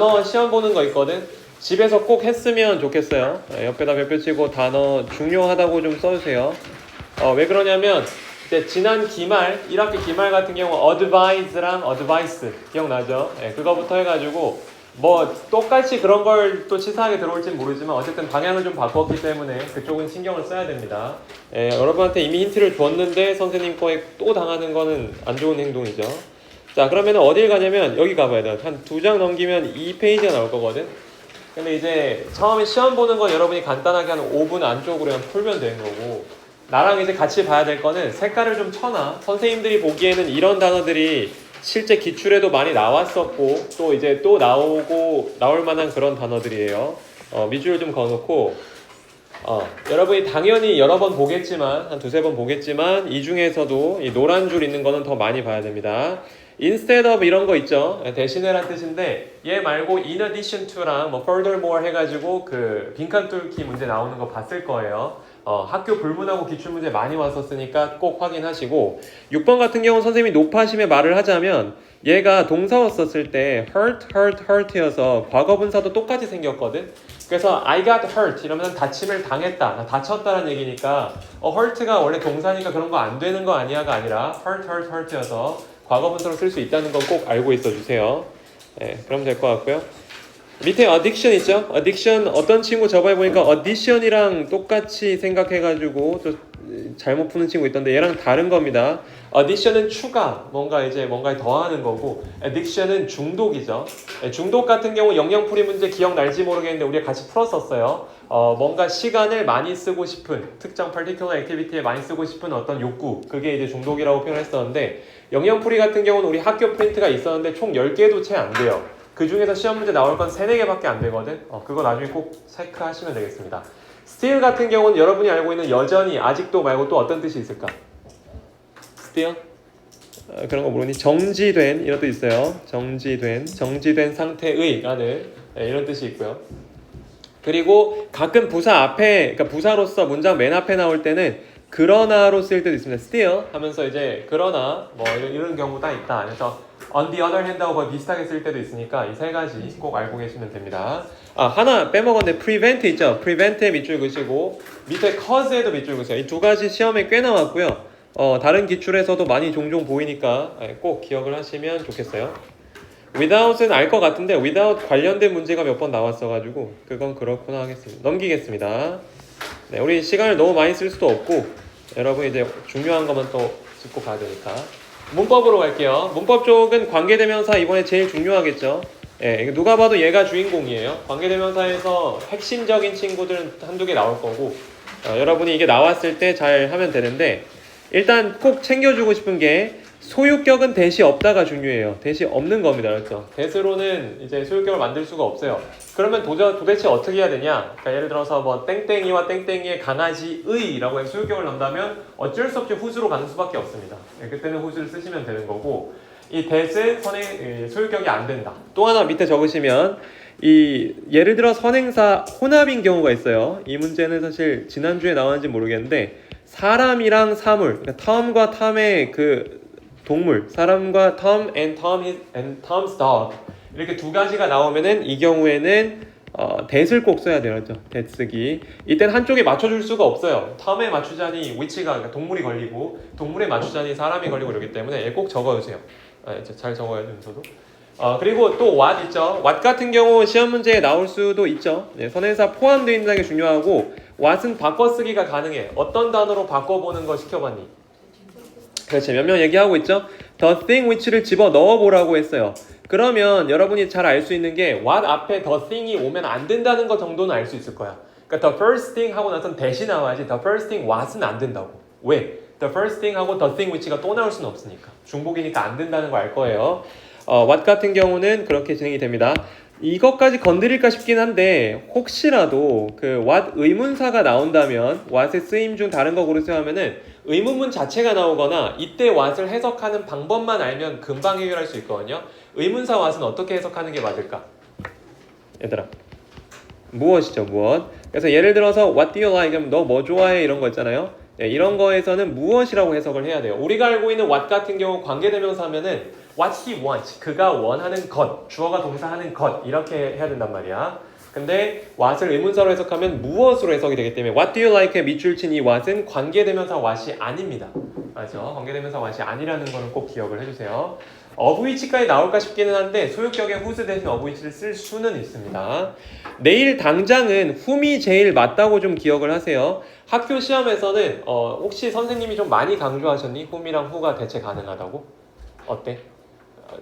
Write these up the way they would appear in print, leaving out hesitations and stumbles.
단어 시험 보는 거 있거든. 집에서 꼭 했으면 좋겠어요. 옆에다 몇 표 치고 단어 중요하다고 좀 써주세요. 왜 그러냐면 이제 지난 기말 1학기 기말 같은 경우 advise랑 advice 기억나죠? 그거부터 해가지고 뭐 똑같이 그런 걸 또 치사하게 들어올지는 모르지만 어쨌든 방향을 좀 바꿨기 때문에 그쪽은 신경을 써야 됩니다. 여러분한테 이미 힌트를 줬는데 선생님 거에 또 당하는 거는 안 좋은 행동이죠. 자, 그러면 어딜 가냐면 여기 가봐야 돼. 한 2장 넘기면 2페이지가 나올 거거든. 근데 이제 처음에 시험 보는 건 여러분이 간단하게 한 5분 안쪽으로 그냥 풀면 되는 거고, 나랑 이제 같이 봐야 될 거는 색깔을 좀 쳐놔. 선생님들이 보기에는 이런 단어들이 실제 기출에도 많이 나왔었고 또 이제 또 나올 만한 그런 단어들이에요. 밑줄을 좀 그어놓고 여러분이 당연히 여러 번 보겠지만 한 2-3번 보겠지만 이 중에서도 이 노란 줄 있는 거는 더 많이 봐야 됩니다. instead of 이런 거 있죠. 대신에란 뜻인데 얘 말고 in addition to랑 뭐 furthermore 해가지고 그 빈칸 뚫기 문제 나오는 거 봤을 거예요. 학교 불문하고 기출문제 많이 왔었으니까 꼭 확인하시고 6번 같은 경우는 선생님이 높아심에 말을 하자면 얘가 동사어 썼을 때 hurt여서 과거분사도 똑같이 생겼거든. 그래서 I got hurt 이러면 다침을 당했다, 다쳤다는 얘기니까 hurt가 원래 동사니까 그런 거 안 되는 거 아니야가 아니라 hurt여서 과거분사로 쓸 수 있다는 건 꼭 알고 있어 주세요. 그럼 될 것 같고요. 밑에 addiction 있죠? addiction 어떤 친구 저번에 보니까 addition이랑 똑같이 생각해가지고 또 잘못 푸는 친구 있던데 얘랑 다른 겁니다. addition은 추가, 뭔가에 더하는 거고 addiction은 중독이죠. 중독 같은 경우 영영풀이 문제 기억날지 모르겠는데 우리가 같이 풀었었어요. 뭔가 시간을 많이 쓰고 싶은 특정 particular activity에 많이 쓰고 싶은 어떤 욕구, 그게 이제 중독이라고 표현했었는데 영영풀이 같은 경우는 우리 학교 프린트가 있었는데 총 10개도 채 안 돼요. 그 중에서 시험 문제 나올 건 3-4개밖에 안 되거든. 그거 나중에 꼭 체크하시면 되겠습니다. still 같은 경우는 여러분이 알고 있는 여전히, 아직도 말고 또 어떤 뜻이 있을까? still? 그런 거 모르니? 정지된 이런 뜻 있어요. 정지된 상태의 라는 이런 뜻이 있고요. 그리고 가끔 부사 앞에, 그러니까 부사로서 문장 맨 앞에 나올 때는 그러나로 쓸 때도 있습니다. still 하면서 이제 그러나 뭐 이런 경우가 있다. 그래서 on the other hand하고 거의 비슷하게 쓸 때도 있으니까 이 3가지 꼭 알고 계시면 됩니다. 하나 빼먹었는데 prevent 있죠? prevent에 밑줄 그시고 밑에 cause에도 밑줄 그세요. 이 2가지 시험에 꽤 나왔고요. 다른 기출에서도 많이 종종 보이니까 꼭 기억을 하시면 좋겠어요. without은 알 것 같은데 without 관련된 문제가 몇 번 나왔어가지고 그건 그렇구나 하겠습니다. 넘기겠습니다. 네, 우리 시간을 너무 많이 쓸 수도 없고 여러분 이제 중요한 것만 또 짚고 가야 되니까 문법으로 갈게요. 문법 쪽은 관계대명사 이번에 제일 중요하겠죠. 누가 봐도 얘가 주인공이에요. 관계대명사에서 핵심적인 친구들은 1-2개 나올 거고 여러분이 이게 나왔을 때 잘 하면 되는데 일단 꼭 챙겨주고 싶은 게 소유격은 대시 없다가 중요해요. 대시 없는 겁니다. 그렇죠? 대수로는 이제 소유격을 만들 수가 없어요. 그러면 도대체 어떻게 해야 되냐? 그러니까 예를 들어서 뭐 땡땡이와 땡땡이의 강아지의라고 해서 소유격을 넣는다면 어쩔 수 없이 후수로 가는 수밖에 없습니다. 그때는 후수를 쓰시면 되는 거고 이 대신 소유격이 안 된다. 또 하나 밑에 적으시면 예를 들어 선행사 혼합인 경우가 있어요. 이 문제는 사실 지난주에 나왔는지 모르겠는데 사람이랑 사물, 그러니까 Tom과 Tom의 그 동물, 사람과 Tom and Tom's dog 이렇게 2가지가 나오면은 이 경우에는 that을 꼭 써야 돼요. 그렇죠? that 쓰기. 이때는 한쪽에 맞춰줄 수가 없어요. Tom에 맞추자니 which가 그러니까 동물이 걸리고 동물에 맞추자니 사람이 걸리고 그러기 때문에 꼭 적어주세요. 잘 적어야 되면서도. 그리고 또 what 있죠. what 같은 경우 시험 문제에 나올 수도 있죠. 선행사 포함되어 있는 게 중요하고 what은 바꿔쓰기가 가능해. 어떤 단어로 바꿔보는 거 시켜봤니? 그렇지. 몇 명 얘기하고 있죠. the thing which를 집어 넣어보라고 했어요. 그러면 여러분이 잘 알 수 있는 게 what 앞에 the thing이 오면 안 된다는 거 정도는 알 수 있을 거야. 그러니까 the first thing 하고 나선 대시 나와야지 the first thing what은 안 된다고. 왜? the first thing 하고 the thing which가 또 나올 수는 없으니까. 중복이니까 안 된다는 거 알 거예요. what 같은 경우는 그렇게 진행이 됩니다. 이것까지 건드릴까 싶긴 한데 혹시라도 그 what 의문사가 나온다면 what의 쓰임 중 다른 거 고르세요 하면은 의문문 자체가 나오거나 이때 what을 해석하는 방법만 알면 금방 해결할 수 있거든요. 의문사 what은 어떻게 해석하는 게 맞을까? 얘들아, 무엇이죠? 무엇? 그래서 예를 들어서 what do you like? 하면 너 뭐 좋아해? 이런 거 있잖아요. 이런 거에서는 무엇이라고 해석을 해야 돼요. 우리가 알고 있는 what 같은 경우 관계대명사 하면은 what he wants. 그가 원하는 것. 주어가 동사하는 것. 이렇게 해야 된단 말이야. 근데 what을 의문사로 해석하면 무엇으로 해석이 되기 때문에 what do you like의 밑줄 친 이 what은 관계대명사 what이 아닙니다. 맞죠? 관계대명사 what이 아니라는 거는 꼭 기억을 해주세요. of which까지 나올까 싶기는 한데 소유격의 whose 대신 of which를 쓸 수는 있습니다. 내일 당장은 whom이 제일 맞다고 좀 기억을 하세요. 학교 시험에서는 혹시 선생님이 좀 많이 강조하셨니? whom이랑 who가 대체 가능하다고? 어때?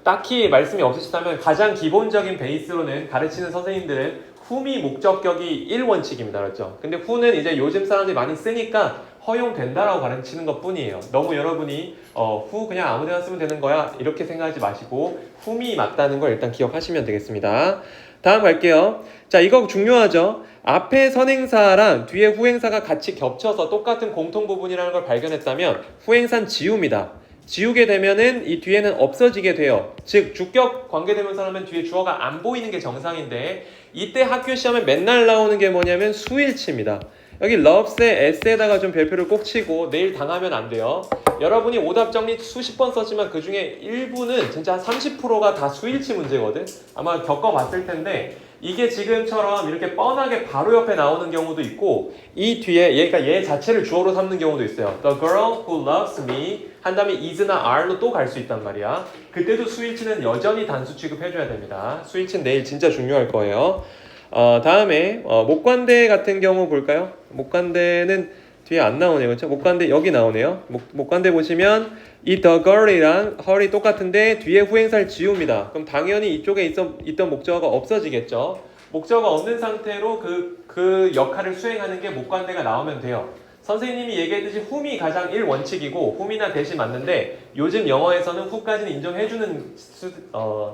딱히 말씀이 없으시다면 가장 기본적인 베이스로는 가르치는 선생님들은 whom이 목적격이 1원칙입니다. 그렇죠? 근데 who는 이제 요즘 사람들이 많이 쓰니까 허용된다라고 가르치는 것 뿐이에요. 너무 여러분이 who 그냥 아무데나 쓰면 되는 거야 이렇게 생각하지 마시고 whom이 맞다는 걸 일단 기억하시면 되겠습니다. 다음 갈게요. 자, 이거 중요하죠. 앞에 선행사랑 뒤에 후행사가 같이 겹쳐서 똑같은 공통 부분이라는 걸 발견했다면 후행사는 지웁니다. 지우게 되면은 이 뒤에는 없어지게 돼요. 즉 주격 관계대명사라면 뒤에 주어가 안 보이는 게 정상인데 이때 학교 시험에 맨날 나오는 게 뭐냐면 수일치입니다. 여기 loves에 s에다가 좀 별표를 꼭 치고 내일 당하면 안 돼요. 여러분이 오답 정리 수십 번 썼지만 그 중에 일부는 진짜 한 30%가 다 수일치 문제거든. 아마 겪어봤을 텐데 이게 지금처럼 이렇게 뻔하게 바로 옆에 나오는 경우도 있고 이 뒤에 얘 자체를 주어로 삼는 경우도 있어요. The girl who loves me 한 다음에 is나 are로 또 갈 수 있단 말이야. 그때도 수일치는 여전히 단수 취급해줘야 됩니다. 수일치는 내일 진짜 중요할 거예요. 다음에 목관대 같은 경우 볼까요? 목관대는 뒤에 안 나오네요. 그렇죠? 목관대 여기 나오네요. 목관대 보시면 이 the girl이랑 her이 똑같은데 뒤에 후행사를 지웁니다. 그럼 당연히 이쪽에 있던 목적어가 없어지겠죠. 목적어가 없는 상태로 그 역할을 수행하는 게 목관대가 나오면 돼요. 선생님이 얘기했듯이 whom이 가장 1원칙이고 whom이나 대시 맞는데 요즘 영어에서는 who까지는 인정해주는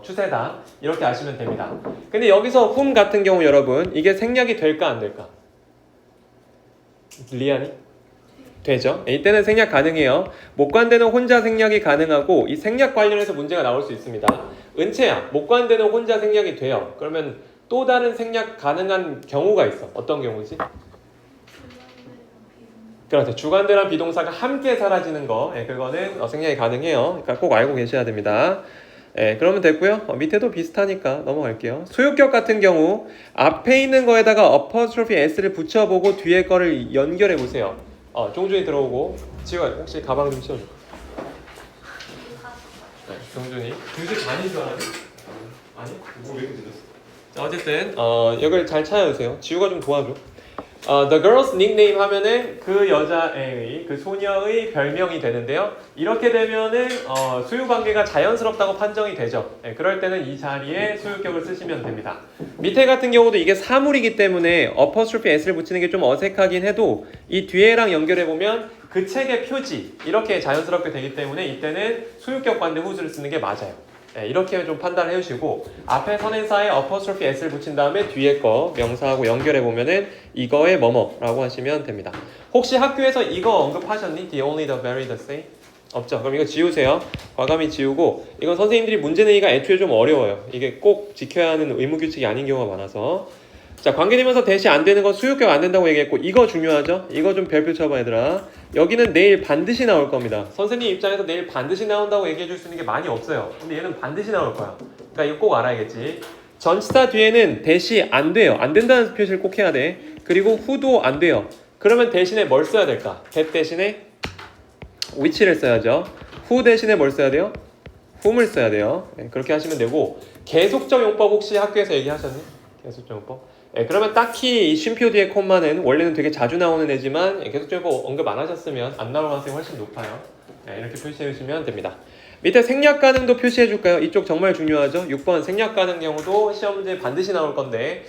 추세다. 이렇게 아시면 됩니다. 근데 여기서 whom 같은 경우 여러분 이게 생략이 될까 안 될까? 리안이? 되죠. 이때는 생략 가능해요. 목관대는 혼자 생략이 가능하고 이 생략 관련해서 문제가 나올 수 있습니다. 은채야, 목관대는 혼자 생략이 돼요. 그러면 또 다른 생략 가능한 경우가 있어. 어떤 경우지? 그렇죠. 주관대랑 비동사가 함께 사라지는 거, 그거는 생략이 가능해요. 그러니까 꼭 알고 계셔야 됩니다. 그러면 됐고요. 밑에도 비슷하니까 넘어갈게요. 소유격 같은 경우 앞에 있는 거에다가 apostrophe s를 붙여보고 뒤에 거를 연결해 보세요. 종준이 들어오고 지금 혹시 가방 좀 치워줘. 네, 종준이. 교실 다닌 줄 알았니? 아니? 뭐 왜 이렇게 늦었어? 자, 어쨌든 여기를 잘 찾아주세요. 지우가 좀 도와줘. The girl's nickname 하면은 그 여자의 그 소녀의 별명이 되는데요. 이렇게 되면은 소유 관계가 자연스럽다고 판정이 되죠. 그럴 때는 이 자리에 소유격을 쓰시면 됩니다. 밑에 같은 경우도 이게 사물이기 때문에 apostrophe s를 붙이는 게 좀 어색하긴 해도 이 뒤에랑 연결해 보면 그 책의 표지 이렇게 자연스럽게 되기 때문에 이때는 소유격 관대 whose를 쓰는 게 맞아요. 이렇게 좀 판단해 주시고 앞에 선행사에 apostrophe s를 붙인 다음에 뒤에 거 명사하고 연결해 보면은 이거의 뭐뭐라고 하시면 됩니다. 혹시 학교에서 이거 언급하셨니? The only, the very, the same? 없죠? 그럼 이거 지우세요. 과감히 지우고 이건 선생님들이 문제 내기가 애초에 좀 어려워요. 이게 꼭 지켜야 하는 의무규칙이 아닌 경우가 많아서 자, 관계되면서 대시 안 되는 건 수유격 안 된다고 얘기했고 이거 중요하죠? 이거 좀 별표 쳐봐 얘들아. 여기는 내일 반드시 나올 겁니다. 선생님 입장에서 내일 반드시 나온다고 얘기해 줄 수 있는 게 많이 없어요. 근데 얘는 반드시 나올 거야. 그러니까 이거 꼭 알아야겠지. 전치사 뒤에는 대시 안 돼요. 안 된다는 표시를 꼭 해야 돼. 그리고 who도 안 돼요. 그러면 대신에 뭘 써야 될까? that 대신에 which를 써야죠. who 대신에 뭘 써야 돼요? whom을 써야 돼요. 그렇게 하시면 되고 계속적 용법 혹시 학교에서 얘기하셨니? 계속적 용법? 그러면 딱히 이 쉼표 뒤에 콤마는 원래는 되게 자주 나오는 애지만 계속적으로 언급 안 하셨으면 안 나올 가능성이 훨씬 높아요. 이렇게 표시해 주시면 됩니다. 밑에 생략 가능도 표시해 줄까요? 이쪽 정말 중요하죠. 6번 생략 가능 경우도 시험 문제에 반드시 나올 건데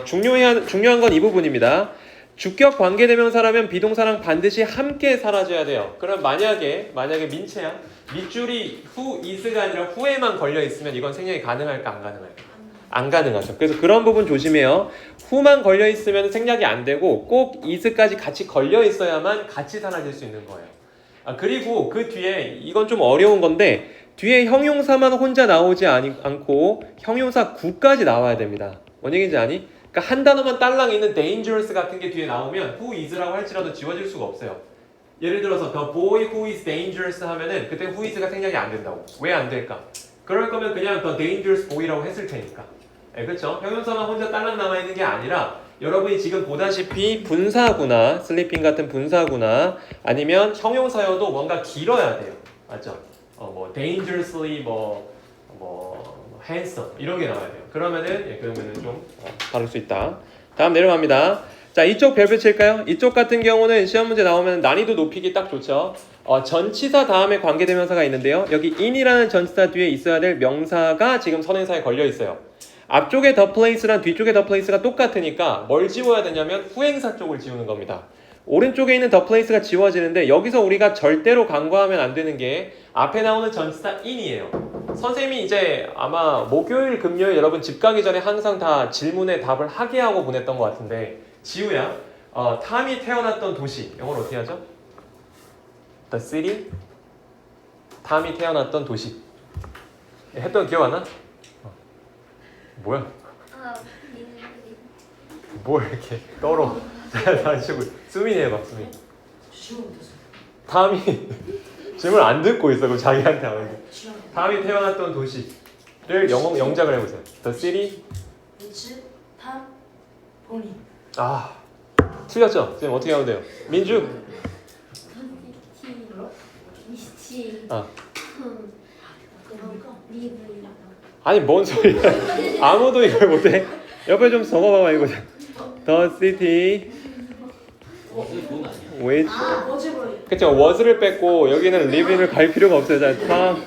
중요한 건 이 부분입니다. 주격 관계대명사라면 비동사랑 반드시 함께 사라져야 돼요. 그럼 만약에 민채야 밑줄이 who is가 아니라 who에만 걸려 있으면 이건 생략이 가능할까 안 가능할까? 안 가능하죠. 그래서 그런 부분 조심해요. who만 걸려 있으면 생략이 안 되고 꼭 is까지 같이 걸려 있어야만 같이 사라질 수 있는 거예요. 그리고 그 뒤에 이건 좀 어려운 건데 뒤에 형용사만 혼자 나오지 않고 형용사 구까지 나와야 됩니다. 뭔 얘기인지 아니? 그러니까 한 단어만 딸랑 있는 dangerous 같은 게 뒤에 나오면 who is라고 할지라도 지워질 수가 없어요. 예를 들어서 the boy who is dangerous 하면은 그때 who is가 생략이 안 된다고. 왜 안 될까? 그럴 거면 그냥 the dangerous boy라고 했을 테니까. 네, 그렇죠? 형용사만 혼자 딸랑 남아 있는 게 아니라 여러분이 지금 보다시피 분사구나, sleeping 같은 분사구나, 아니면 형용사여도 뭔가 길어야 돼요. 맞죠? 뭐 dangerously 뭐 handsome 이런 게 나와야 돼요. 그러면은 좀 다를 수 있다. 다음 내려갑니다. 자, 이쪽 별표 칠까요? 이쪽 같은 경우는 시험 문제 나오면 난이도 높이기 딱 좋죠. 전치사 다음에 관계대명사가 있는데요. 여기 in이라는 전치사 뒤에 있어야 될 명사가 지금 선행사에 걸려 있어요. 앞쪽에 the place랑 뒤쪽에 the place가 똑같으니까 뭘 지워야 되냐면 후행사 쪽을 지우는 겁니다. 오른쪽에 있는 the place가 지워지는데 여기서 우리가 절대로 간과하면 안 되는 게 앞에 나오는 전치사 in이에요. 선생님이 이제 아마 목요일, 금요일 여러분 집 가기 전에 항상 다 질문에 답을 하게 하고 보냈던 것 같은데 지우야, 탐이 태어났던 도시 영어로 어떻게 하죠? The city. 탐이 태어났던 도시. 했던 기억 안 나? 뭐야? 뭘 이렇게 떨어? 자, 치고 수민이 해봐, 수민. 탐이 질문 안 듣고 있어. 그럼 자기한테 하면 탐이 태어났던 도시를 영작을 해보세요. The city. 위치, 탐, 본인. 아, 틀렸죠? 지금 어떻게 하면 돼요? 민주. 위치. 아. 리브. 아니 뭔 소리야? 아무도 이걸 못해. 옆에 좀 적어봐봐 이거. The city which 그쵸 was를 뺐고 여기는 live인을 갈 필요가 없어요. 자, Tom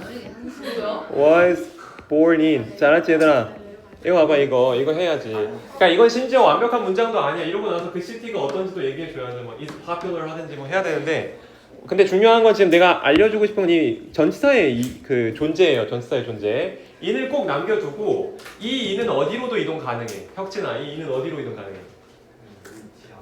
was born in. 잘했지 얘들아? 이거 봐봐 이거 해야지. 그러니까 이건 심지어 완벽한 문장도 아니야. 이러고 나서 그 city가 어떤지도 얘기해줘야지. 뭐 is popular 하든지 뭐 해야 되는데. 근데 중요한 건 지금 내가 알려주고 싶은 건 이 전치사의 그 존재예요. 전치사의 존재. in을 꼭 남겨두고 이 in은 어디로도 이동 가능해. 혁진아, 이 in은 어디로 이동 가능해?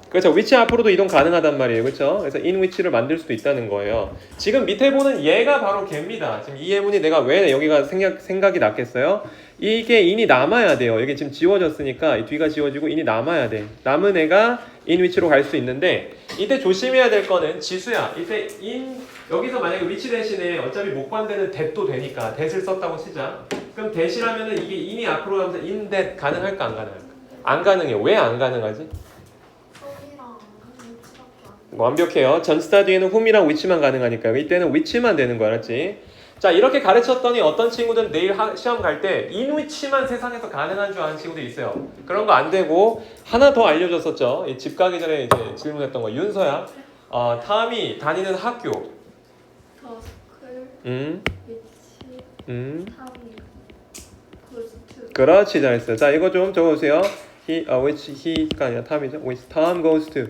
그렇죠. which 앞으로도 이동 가능하단 말이에요. 그렇죠? 그래서 in which를 만들 수도 있다는 거예요. 지금 밑에 보는 얘가 바로 걔입니다. 지금 이 예문이 내가 왜 여기가 생각이 났겠어요? 이게 in이 남아야 돼요. 여기 지금 지워졌으니까 이 뒤가 지워지고 in이 남아야 돼. 남은 애가 in which로 갈 수 있는데 이때 조심해야 될 거는 지수야. 이때 in 여기서 만약에 which 대신에 어차피 목관되는 that도 되니까 that을 썼다고 치자. 그럼 that이라면은 이게 in이 앞으로 가면서 in that 가능할까 안 가능할까? 안 가능해요. 왜 안 가능하지? 완벽해요. 전치사 뒤에는 whom이랑 which만 가능하니까요. 이때는 which만 되는 거 알았지? 자, 이렇게 가르쳤더니 어떤 친구들은 내일 시험 갈 때 in which만 세상에서 가능한 줄 아는 친구들이 있어요. 그런 거 안 되고 하나 더 알려줬었죠. 집 가기 전에 이제 질문했던 거. 윤서야. 탐이 다니는 학교. 더 스쿨. 위치. 탐이. 고스트. 그렇지, 잘했어요. 자, 이거 좀 적어주세요. which he가 아니라 탐이죠. which Tom goes to.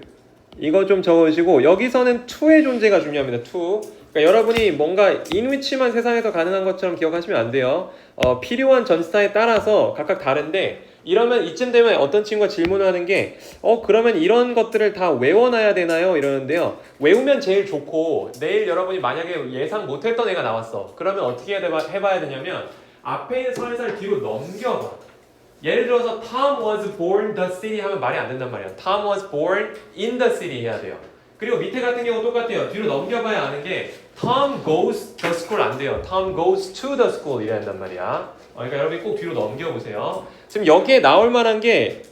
이거 좀 적어주시고 여기서는 to의 존재가 중요합니다. to. 그러니까 여러분이 뭔가 in which만 세상에서 가능한 것처럼 기억하시면 안 돼요. 필요한 전치사에 따라서 각각 다른데 이러면 이쯤 되면 어떤 친구가 질문을 하는 게 그러면 이런 것들을 다 외워놔야 되나요? 이러는데요. 외우면 제일 좋고 내일 여러분이 만약에 예상 못했던 애가 나왔어. 그러면 어떻게 해봐야 되냐면 앞에 있는 설사를 뒤로 넘겨봐. 예를 들어서 Tom was born the city 하면 말이 안 된단 말이야. Tom was born in the city 해야 돼요. 그리고 밑에 같은 경우 똑같아요. 뒤로 넘겨봐야 아는 게 Tom goes to school 안 돼요. Tom goes to the school 이래야 한단 말이야. 그러니까 여러분이 꼭 뒤로 넘겨보세요. 지금 여기에 나올 만한 게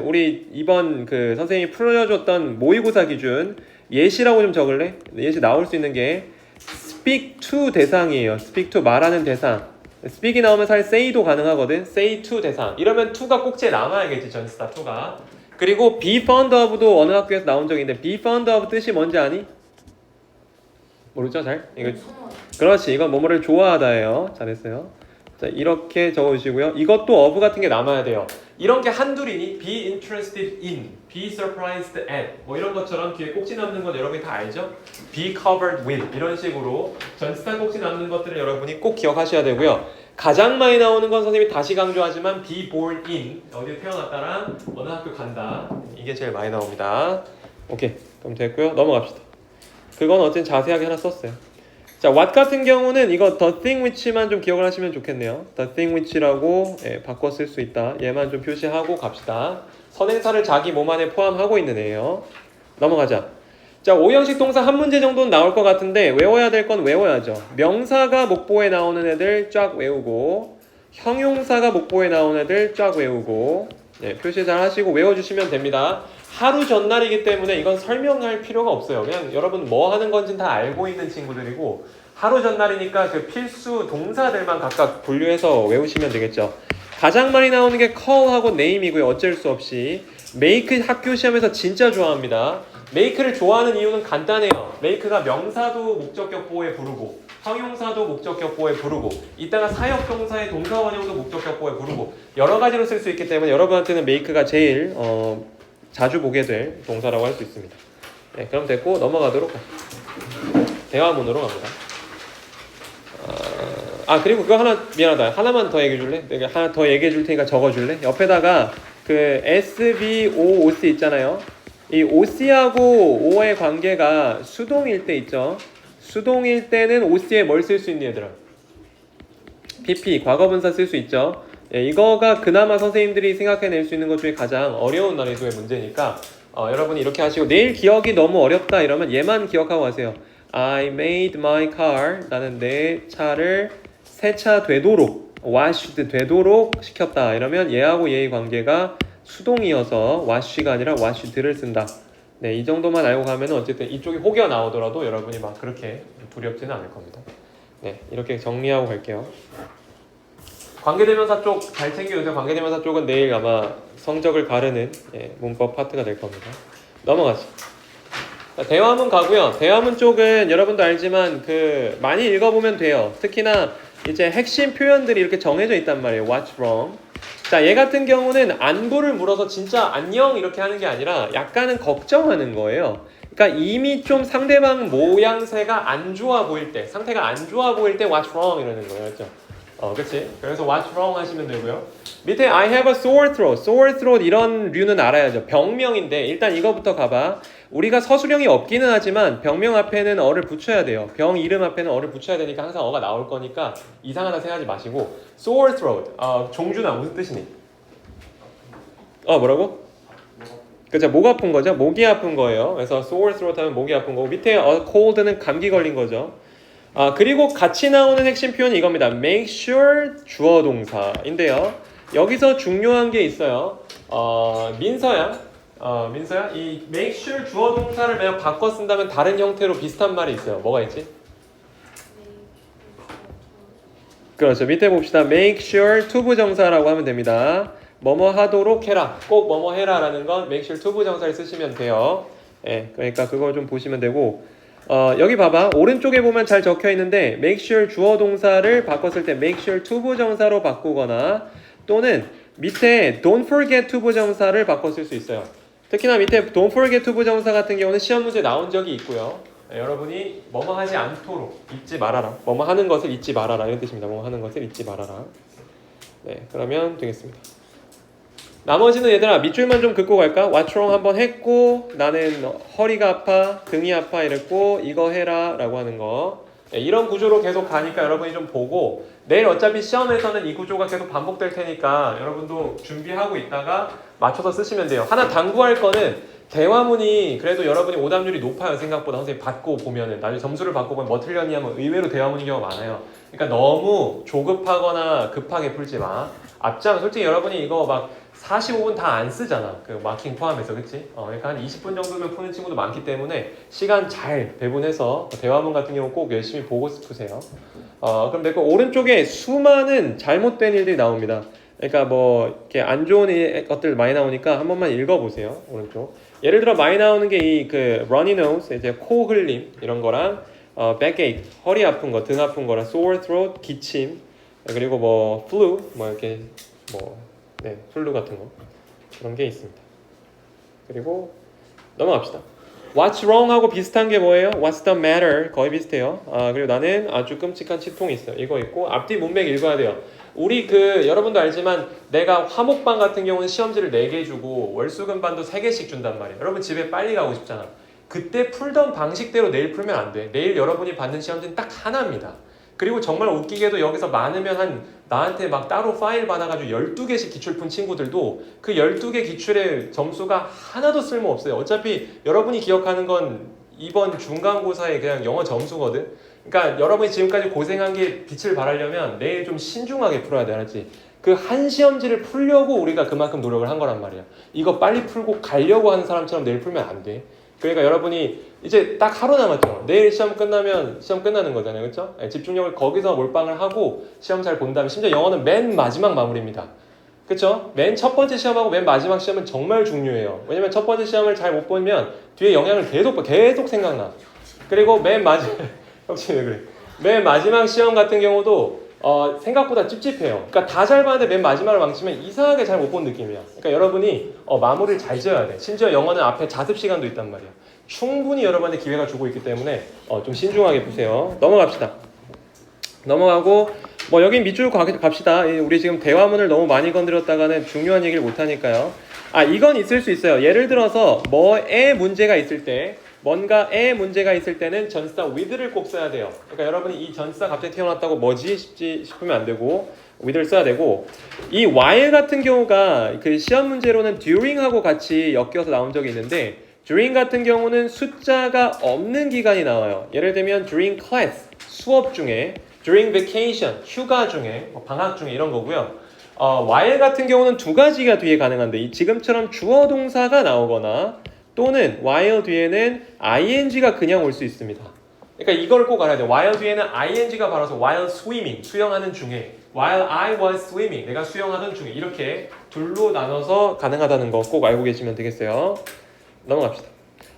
우리 이번 선생님이 풀어줬던 모의고사 기준 예시라고 좀 적을래? 예시 나올 수 있는 게 speak to 대상이에요. speak to 말하는 대상. speak이 나오면 사실 say도 가능하거든. say to 대상. 이러면 to가 꼭지에 남아야겠지. 전치사 to가. 그리고 be fond of도 어느 학교에서 나온 적이 있는데 be fond of 뜻이 뭔지 아니? 모르죠? 잘? 이거 그렇지. 이건 뭐뭐를 좋아하다예요. 잘했어요. 자, 이렇게 적어주시고요. 이것도 of 같은 게 남아야 돼요. 이런 게 한둘이니 be interested in, be surprised at 뭐 이런 것처럼 뒤에 꼭지 남는 건 여러분이 다 알죠? be covered with 이런 식으로 전치사 꼭지 남는 것들을 여러분이 꼭 기억하셔야 되고요. 가장 많이 나오는 건 선생님이 다시 강조하지만 be born in 어디에 태어났다랑 어느 학교 간다 이게 제일 많이 나옵니다. 오케이 그럼 됐고요. 넘어갑시다. 그건 어쨌든 자세하게 하나 썼어요. 자, what 같은 경우는 이거 the thing which만 좀 기억을 하시면 좋겠네요. the thing which라고 바꿔 쓸 수 있다. 얘만 좀 표시하고 갑시다. 선행사를 자기 몸 안에 포함하고 있는 애예요. 넘어가자. 자, 5형식 동사 한 문제 정도는 나올 것 같은데 외워야 될 건 외워야죠. 명사가 목보에 나오는 애들 쫙 외우고 형용사가 목보에 나오는 애들 쫙 외우고 네, 표시 잘 하시고 외워주시면 됩니다. 하루 전날이기 때문에 이건 설명할 필요가 없어요. 그냥 여러분 뭐 하는 건지는 다 알고 있는 친구들이고 하루 전날이니까 그 필수 동사들만 각각 분류해서 외우시면 되겠죠. 가장 많이 나오는 게 call하고 name이고요. 어쩔 수 없이 make 학교 시험에서 진짜 좋아합니다. make를 좋아하는 이유는 간단해요. make가 명사도 목적격 보호에 부르고 형용사도 목적격 보호에 부르고 이따가 사역동사의 동사원형도 목적격 보호에 부르고 여러 가지로 쓸 수 있기 때문에 여러분한테는 make가 제일 자주 보게 될 동사라고 할 수 있습니다. 네, 그럼 됐고 넘어가도록 대화문으로 갑니다. 그리고 그거 하나 미안하다. 하나만 더 얘기해 줄래? 내가 하나 더 얘기해 줄 테니까 적어 줄래? 옆에다가 그 SVOOC 있잖아요. 이 OC하고 O의 관계가 수동일 때 있죠. 수동일 때는 OC에 뭘 쓸 수 있니 얘들아? PP, 과거분사 쓸 수 있죠. 예, 이거가 그나마 선생님들이 생각해낼 수 있는 것 중에 가장 어려운 난이도의 문제니까 여러분이 이렇게 하시고 내일 기억이 너무 어렵다 이러면 얘만 기억하고 가세요. I made my car. 나는 내 차를 세차되도록 washed 되도록 시켰다. 이러면 얘하고 얘의 관계가 수동이어서 wash가 아니라 washed를 쓴다. 네, 이 정도만 알고 가면 어쨌든 이쪽이 혹여 나오더라도 여러분이 막 그렇게 두렵지는 않을 겁니다. 네, 이렇게 정리하고 갈게요. 관계대명사 쪽 잘 챙겨주세요. 관계대명사 쪽은 내일 아마 성적을 가르는 문법 파트가 될 겁니다. 넘어가죠. 대화문 가고요. 대화문 쪽은 여러분도 알지만 많이 읽어보면 돼요. 특히나 이제 핵심 표현들이 이렇게 정해져 있단 말이에요. What's wrong? 자, 얘 같은 경우는 안부를 물어서 진짜 안녕 이렇게 하는 게 아니라 약간은 걱정하는 거예요. 그러니까 이미 좀 상대방 모양새가 안 좋아 보일 때, 상태가 안 좋아 보일 때 What's wrong 이러는 거예요. 그렇죠? 그치? 그래서 what's wrong 하시면 되고요. 밑에 I have a sore throat. sore throat 이런 류는 알아야죠. 병명인데 일단 이거부터 가봐. 우리가 서술형이 없기는 하지만 병명 앞에는 어를 붙여야 돼요. 병 이름 앞에는 어를 붙여야 되니까 항상 어가 나올 거니까 이상하다 생각하지 마시고 sore throat. 종준아 무슨 뜻이니? 뭐라고? 그죠? 목 아픈 거죠? 목이 아픈 거예요. 그래서 sore throat 하면 목이 아픈 거고 밑에 cold는 감기 걸린 거죠. 그리고 같이 나오는 핵심 표현이 이겁니다. make sure 주어 동사인데요. 여기서 중요한 게 있어요. 민서야, 이 make sure 주어 동사를 만약 바꿔 쓴다면 다른 형태로 비슷한 말이 있어요. 뭐가 있지? 그렇죠. 밑에 봅시다. make sure 투부정사라고 하면 됩니다. 뭐뭐 하도록 해라. 꼭 뭐뭐 해라라는 건 make sure 투부정사를 쓰시면 돼요. 예, 그러니까 그걸 좀 보시면 되고. 여기 봐봐. 오른쪽에 보면 잘 적혀 있는데 make sure 주어 동사를 바꿨을 때 make sure 투부정사로 바꾸거나 또는 밑에 don't forget 투부정사를 바꿔 쓸 수 있어요. 특히나 밑에 don't forget 투부정사 같은 경우는 시험 문제에 나온 적이 있고요. 여러분이 뭐뭐 하지 않도록 잊지 말아라. 뭐뭐 하는 것을 잊지 말아라. 이런 뜻입니다. 뭐뭐 하는 것을 잊지 말아라. 네, 그러면 되겠습니다. 나머지는 얘들아 밑줄만 좀 긋고 갈까? What's wrong 한번 했고 나는 허리가 아파, 등이 아파 이랬고 이거 해라 라고 하는 거. 이런 구조로 계속 가니까 여러분이 좀 보고 내일 어차피 시험에서는 이 구조가 계속 반복될 테니까 여러분도 준비하고 있다가 맞춰서 쓰시면 돼요. 하나 당부할 거는 대화문이 그래도 여러분이 오답률이 높아요. 생각보다 선생님 받고 보면은 나중에 점수를 받고 보면 뭐 틀렸니 하면 의외로 대화문인 경우가 많아요. 그러니까 너무 조급하거나 급하게 풀지 마. 앞장 솔직히 여러분이 이거 막 45분 다 안 쓰잖아. 그 마킹 포함해서 그치? 그러니까 한 20분 정도면 푸는 친구도 많기 때문에 시간 잘 배분해서 대화문 같은 경우 꼭 열심히 보고 푸세요. 그럼 됐고 오른쪽에 수많은 잘못된 일들이 나옵니다. 그러니까 뭐 이렇게 안 좋은 것들 많이 나오니까 한 번만 읽어보세요. 오른쪽. 예를 들어 많이 나오는 게 이 그 runny nose 이제 코 흘림 이런 거랑 backache 허리 아픈 거, 등 아픈 거랑 sore throat 기침 그리고 뭐 flu 뭐 이렇게 플루 같은 거 그런 게 있습니다. 그리고 넘어갑시다. What's wrong 하고 비슷한 게 뭐예요? What's the matter 거의 비슷해요. 그리고 나는 아주 끔찍한 치통이 있어요. 이거 있고 앞뒤 문맥 읽어야 돼요. 우리 여러분도 알지만 내가 화목반 같은 경우는 시험지를 4개 주고 월수금반도 3개씩 준단 말이에요. 여러분 집에 빨리 가고 싶잖아. 그때 풀던 방식대로 내일 풀면 안 돼. 내일 여러분이 받는 시험지는 딱 하나입니다. 그리고 정말 웃기게도 여기서 많으면 나한테 막 따로 파일 받아가지고 12개씩 기출 푼 친구들도 그 12개 기출의 점수가 하나도 쓸모없어요. 어차피 여러분이 기억하는 건 이번 중간고사의 그냥 영어 점수거든. 그러니까 여러분이 지금까지 고생한 게 빛을 발하려면 내일 좀 신중하게 풀어야 돼, 알았지? 그 한 시험지를 풀려고 우리가 그만큼 노력을 한 거란 말이야. 이거 빨리 풀고 가려고 하는 사람처럼 내일 풀면 안 돼. 그러니까 여러분이 이제 딱 하루 남았죠. 내일 시험 끝나면 시험 끝나는 거잖아요, 그렇죠? 집중력을 거기서 몰빵을 하고 시험 잘 본 다음에, 심지어 영어는 맨 마지막 마무리입니다. 그쵸? 맨 첫 번째 시험하고 맨 마지막 시험은 정말 중요해요. 왜냐면 첫 번째 시험을 잘 못 보면 뒤에 영향을 계속 생각나. 그리고 맨 마지막 혹시 왜 그래? 맨 마지막 시험 같은 경우도 생각보다 찝찝해요. 그러니까 다 잘 봤는데 맨 마지막을 망치면 이상하게 잘 못 본 느낌이야. 그러니까 여러분이 마무리를 잘 지어야 돼. 심지어 영어는 앞에 자습 시간도 있단 말이야. 충분히 여러분한테 기회가 주고 있기 때문에 좀 신중하게 보세요. 넘어갑시다. 넘어가고 뭐 여긴 밑줄 갑시다. 우리 지금 대화문을 너무 많이 건드렸다가는 중요한 얘기를 못 하니까요. 이건 있을 수 있어요. 예를 들어서 뭐에 문제가 있을 때, 뭔가에 문제가 있을 때는 전치사 with를 꼭 써야 돼요. 그러니까 여러분이 이 전치사 갑자기 태어났다고 뭐지 싶으면 안 되고 with를 써야 되고, 이 while 같은 경우가 그 시험 문제로는 during하고 같이 엮여서 나온 적이 있는데, during 같은 경우는 숫자가 없는 기간이 나와요. 예를 들면 during class, 수업 중에, during vacation, 휴가 중에, 방학 중에 이런 거고요. while 같은 경우는 두 가지가 뒤에 가능한데, 지금처럼 주어 동사가 나오거나 또는 while 뒤에는 ing가 그냥 올 수 있습니다. 그러니까 이걸 꼭 알아야 돼요. while 뒤에는 ing가 바라서 while swimming, 수영하는 중에, while I was swimming, 내가 수영하던 중에, 이렇게 둘로 나눠서 가능하다는 거 꼭 알고 계시면 되겠어요. 넘어갑시다.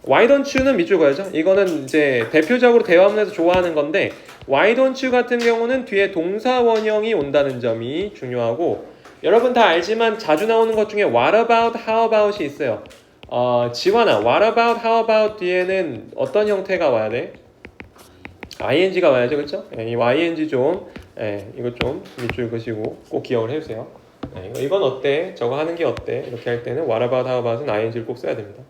Why don't you는 밑줄 그어야죠. 이거는 이제 대표적으로 대화문에서 좋아하는 건데, Why don't you 같은 경우는 뒤에 동사 원형이 온다는 점이 중요하고, 여러분 다 알지만 자주 나오는 것 중에 What about, How about이 있어요. 지환아, What about, How about 뒤에는 어떤 형태가 와야 돼? ing가 와야죠, 그렇죠? 이 ing 좀, 이거 좀 밑줄 그시고 꼭 기억을 해주세요. 이건 어때? 저거 하는 게 어때? 이렇게 할 때는 What about, How about은 ing를 꼭 써야 됩니다.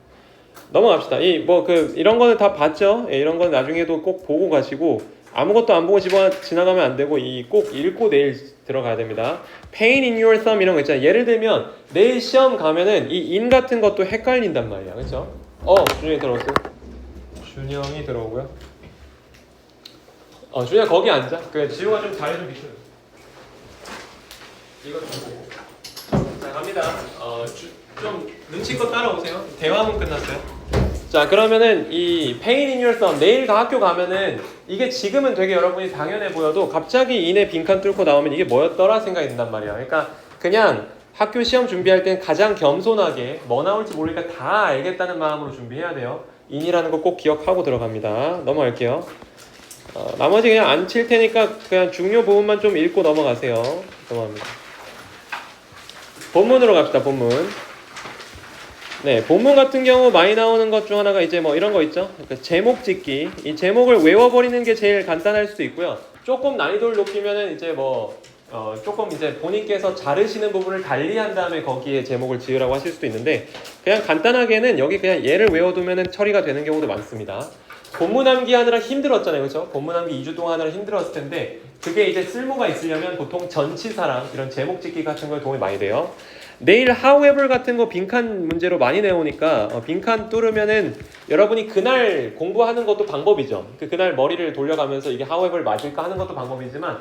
넘어갑시다. 이런 거는 다 봤죠? 이런 거는 나중에도 꼭 보고 가시고, 아무것도 안 보고 지나가면 안 되고, 꼭 읽고 내일 들어가야 됩니다. Pain in your thumb 이런 거 있잖아요. 예를 들면 내일 시험 가면은 이 in 같은 것도 헷갈린단 말이야, 그렇죠? 준영이 들어오세요. 준영이 들어오고요. 준영아 거기 앉아. 지우가 좀 자리 좀 비켜. 이거 좀 보고. 자, 갑니다. 좀 눈치껏 따라오세요. 대화문 끝났어요. 자, 그러면은 이 pain in your thumb, 내일 학교 가면은 이게 지금은 되게 여러분이 당연해 보여도 갑자기 인에 빈칸 뚫고 나오면 이게 뭐였더라 생각이 든단 말이야. 그러니까 그냥 학교 시험 준비할 땐 가장 겸손하게 뭐 나올지 모르니까 다 알겠다는 마음으로 준비해야 돼요. 인이라는 거 꼭 기억하고 들어갑니다. 넘어갈게요. 나머지 그냥 안 칠 테니까 그냥 중요 부분만 좀 읽고 넘어가세요. 넘어갑니다. 본문으로 갑시다. 본문. 네, 본문 같은 경우 많이 나오는 것 중 하나가 이제 뭐 이런 거 있죠. 그러니까 제목 짓기. 이 제목을 외워버리는 게 제일 간단할 수도 있고요. 조금 난이도를 높이면은 이제 조금 이제 본인께서 자르시는 부분을 달리한 다음에 거기에 제목을 지으라고 하실 수도 있는데, 그냥 간단하게는 여기 그냥 얘를 외워두면은 처리가 되는 경우도 많습니다. 본문 암기 하느라 힘들었잖아요, 그렇죠? 본문 암기 2주 동안 하느라 힘들었을 텐데, 그게 이제 쓸모가 있으려면 보통 전치사랑 이런 제목 짓기 같은 거에 도움이 많이 돼요. 내일 however 같은 거 빈칸 문제로 많이 내오니까 빈칸 뚫으면은 여러분이 그날 공부하는 것도 방법이죠. 그날 머리를 돌려가면서 이게 however 맞을까 하는 것도 방법이지만,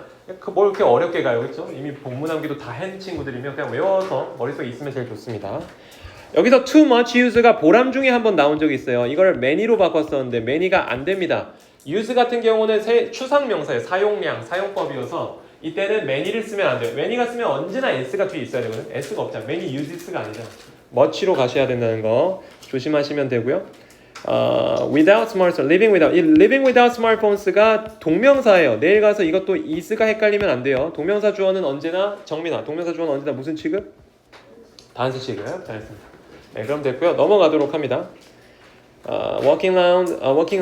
뭘 이렇게 어렵게 가요, 그렇죠? 이미 본문 암기도 다 한 친구들이면 그냥 외워서 머릿속에 있으면 제일 좋습니다. 여기서 too much use가 보람 중에 한번 나온 적이 있어요. 이걸 many로 바꿨었는데 many가 안 됩니다. use 같은 경우는 추상명사예요. 사용량, 사용법이어서 이때는 many를 쓰면 안 돼요. many가 쓰면 언제나 s가 뒤에 있어야 되거든요. s가 없잖아. many uses가 아니잖아. much로 가셔야 된다는 거 조심하시면 되고요. without smartphone, living without smartphones가 동명사예요. 내일 가서 이것도 is가 헷갈리면 안 돼요. 동명사 주어는 언제나, 정민아, 동명사 주어는 언제나 무슨 취급? 단수 취급. 잘했습니다. 네, 그럼 됐고요. 넘어가도록 합니다. walking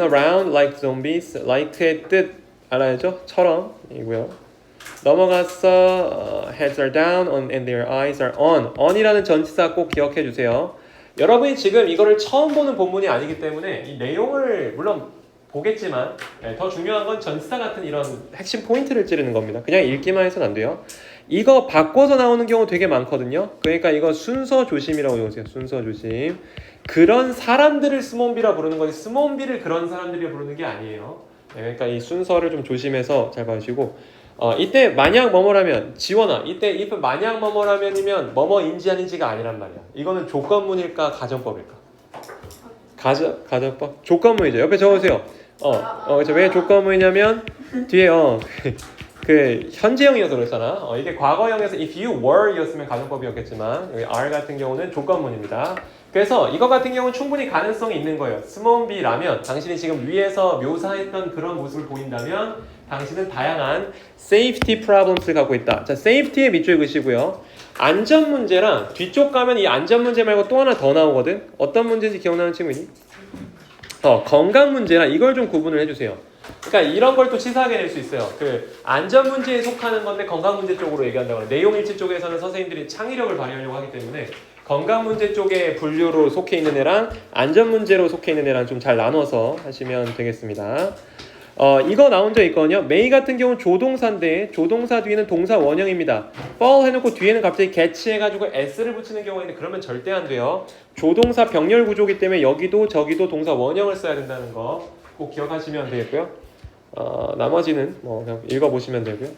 around like zombies, like의 뜻 알아야죠? 처럼 이고요. 넘어가서 heads are down and their eyes are on이라는 전치사 꼭 기억해 주세요. 여러분이 지금 이거를 처음 보는 본문이 아니기 때문에 이 내용을 물론 보겠지만 더 중요한 건 전치사 같은 이런 핵심 포인트를 찌르는 겁니다. 그냥 읽기만 해서는 안 돼요. 이거 바꿔서 나오는 경우 되게 많거든요. 그러니까 이거 순서 조심이라고 적으세요. 순서 조심. 그런 사람들을 스몬비라 부르는 거지 스몬비를 그런 사람들이 부르는 게 아니에요. 네, 그러니까 이 순서를 좀 조심해서 잘 봐주시고 이때 만약 뭐뭐라면 지원아 이때 if 만약 뭐뭐라면이면 뭐뭐인지 아닌지가 아니란 말이야. 이거는 조건문일까 가정법일까? 가정법? 조건문이죠. 옆에 적으세요. 왜 조건문이냐면 뒤에 그 현재형이어서 그렇잖아. 이게 과거형에서 if you were 이었으면 가정법이었겠지만 여기 are 같은 경우는 조건문입니다. 그래서 이거 같은 경우는 충분히 가능성이 있는 거예요. small b라면 당신이 지금 위에서 묘사했던 그런 모습을 보인다면 당신은 다양한 safety problems를 갖고 있다. 자, safety의 밑줄 그시고요. 안전 문제랑 뒤쪽 가면 이 안전 문제 말고 또 하나 더 나오거든. 어떤 문제인지 기억나는 친구 있니? 건강 문제랑 이걸 좀 구분을 해주세요. 그러니까 이런 걸 또 치사하게 낼 수 있어요. 그 안전 문제에 속하는 건데 건강 문제 쪽으로 얘기한다거나 내용 일치 쪽에서는 선생님들이 창의력을 발휘하려고 하기 때문에 건강 문제 쪽에 분류로 속해 있는 애랑 안전 문제로 속해 있는 애랑 좀 잘 나눠서 하시면 되겠습니다. 이거 나온 적 있거든요. may 같은 경우는 조동사인데 조동사 뒤에는 동사 원형입니다. fall 해놓고 뒤에는 갑자기 get 해가지고 s를 붙이는 경우가 있는데 그러면 절대 안 돼요. 조동사 병렬 구조이기 때문에 여기도 저기도 동사 원형을 써야 된다는 거 꼭 기억하시면 되겠고요. 나머지는 뭐 그냥 읽어보시면 되고요.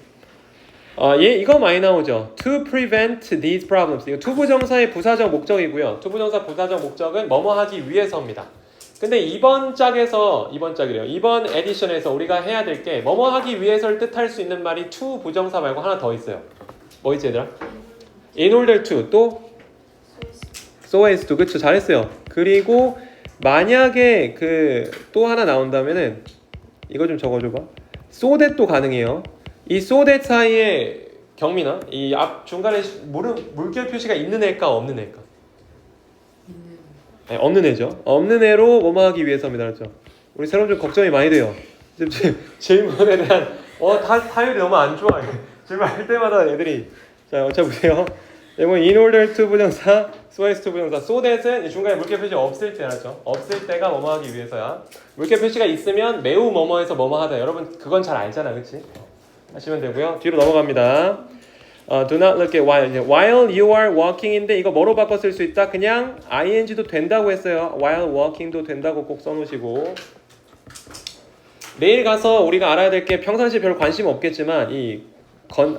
이거 많이 나오죠. To prevent these problems. 이거 투부정사의 부사적 목적이고요. 투부정사 부사적 목적은 뭐뭐 하기 위해서입니다. 근데 이번 에디션에서 우리가 해야 될 게 뭐뭐 하기 위해서를 뜻할 수 있는 말이 to 부정사 말고 하나 더 있어요. 뭐 있지 얘들아? In order to 또 so as to 그쵸 잘했어요. 그리고 만약에 또 하나 나온다면은 이거 좀 적어줘봐. so that도 가능해요. 이 so that 사이에 경민아 이 앞 중간에 물결 표시가 있는 애일까 없는 애일까? 네, 없는 애죠. 없는 애로 뭐뭐 하기 위해서입니다. 그렇죠? 우리 새로운 좀 걱정이 많이 돼요. 지금 질문에 대한 타율이 너무 안 좋아. 질문할 때마다 애들이 자 어차 보세요. 이번 in order to 부정사, so as to 부정사, so that은 이 중간에 물결 표시 없을 때 알았죠? 없을 때가 뭐뭐 하기 위해서야. 물결 표시가 있으면 매우 뭐뭐해서 뭐뭐 하다. 여러분 그건 잘 알잖아, 그렇지? 하시면 되고요. 뒤로 넘어갑니다. Do not look at while you are walking인데 이거 뭐로 바꿔 쓸 수 있다? 그냥 ing도 된다고 했어요. while walking도 된다고 꼭 써놓으시고 내일 가서 우리가 알아야 될 게 평상시에 별 관심 없겠지만 이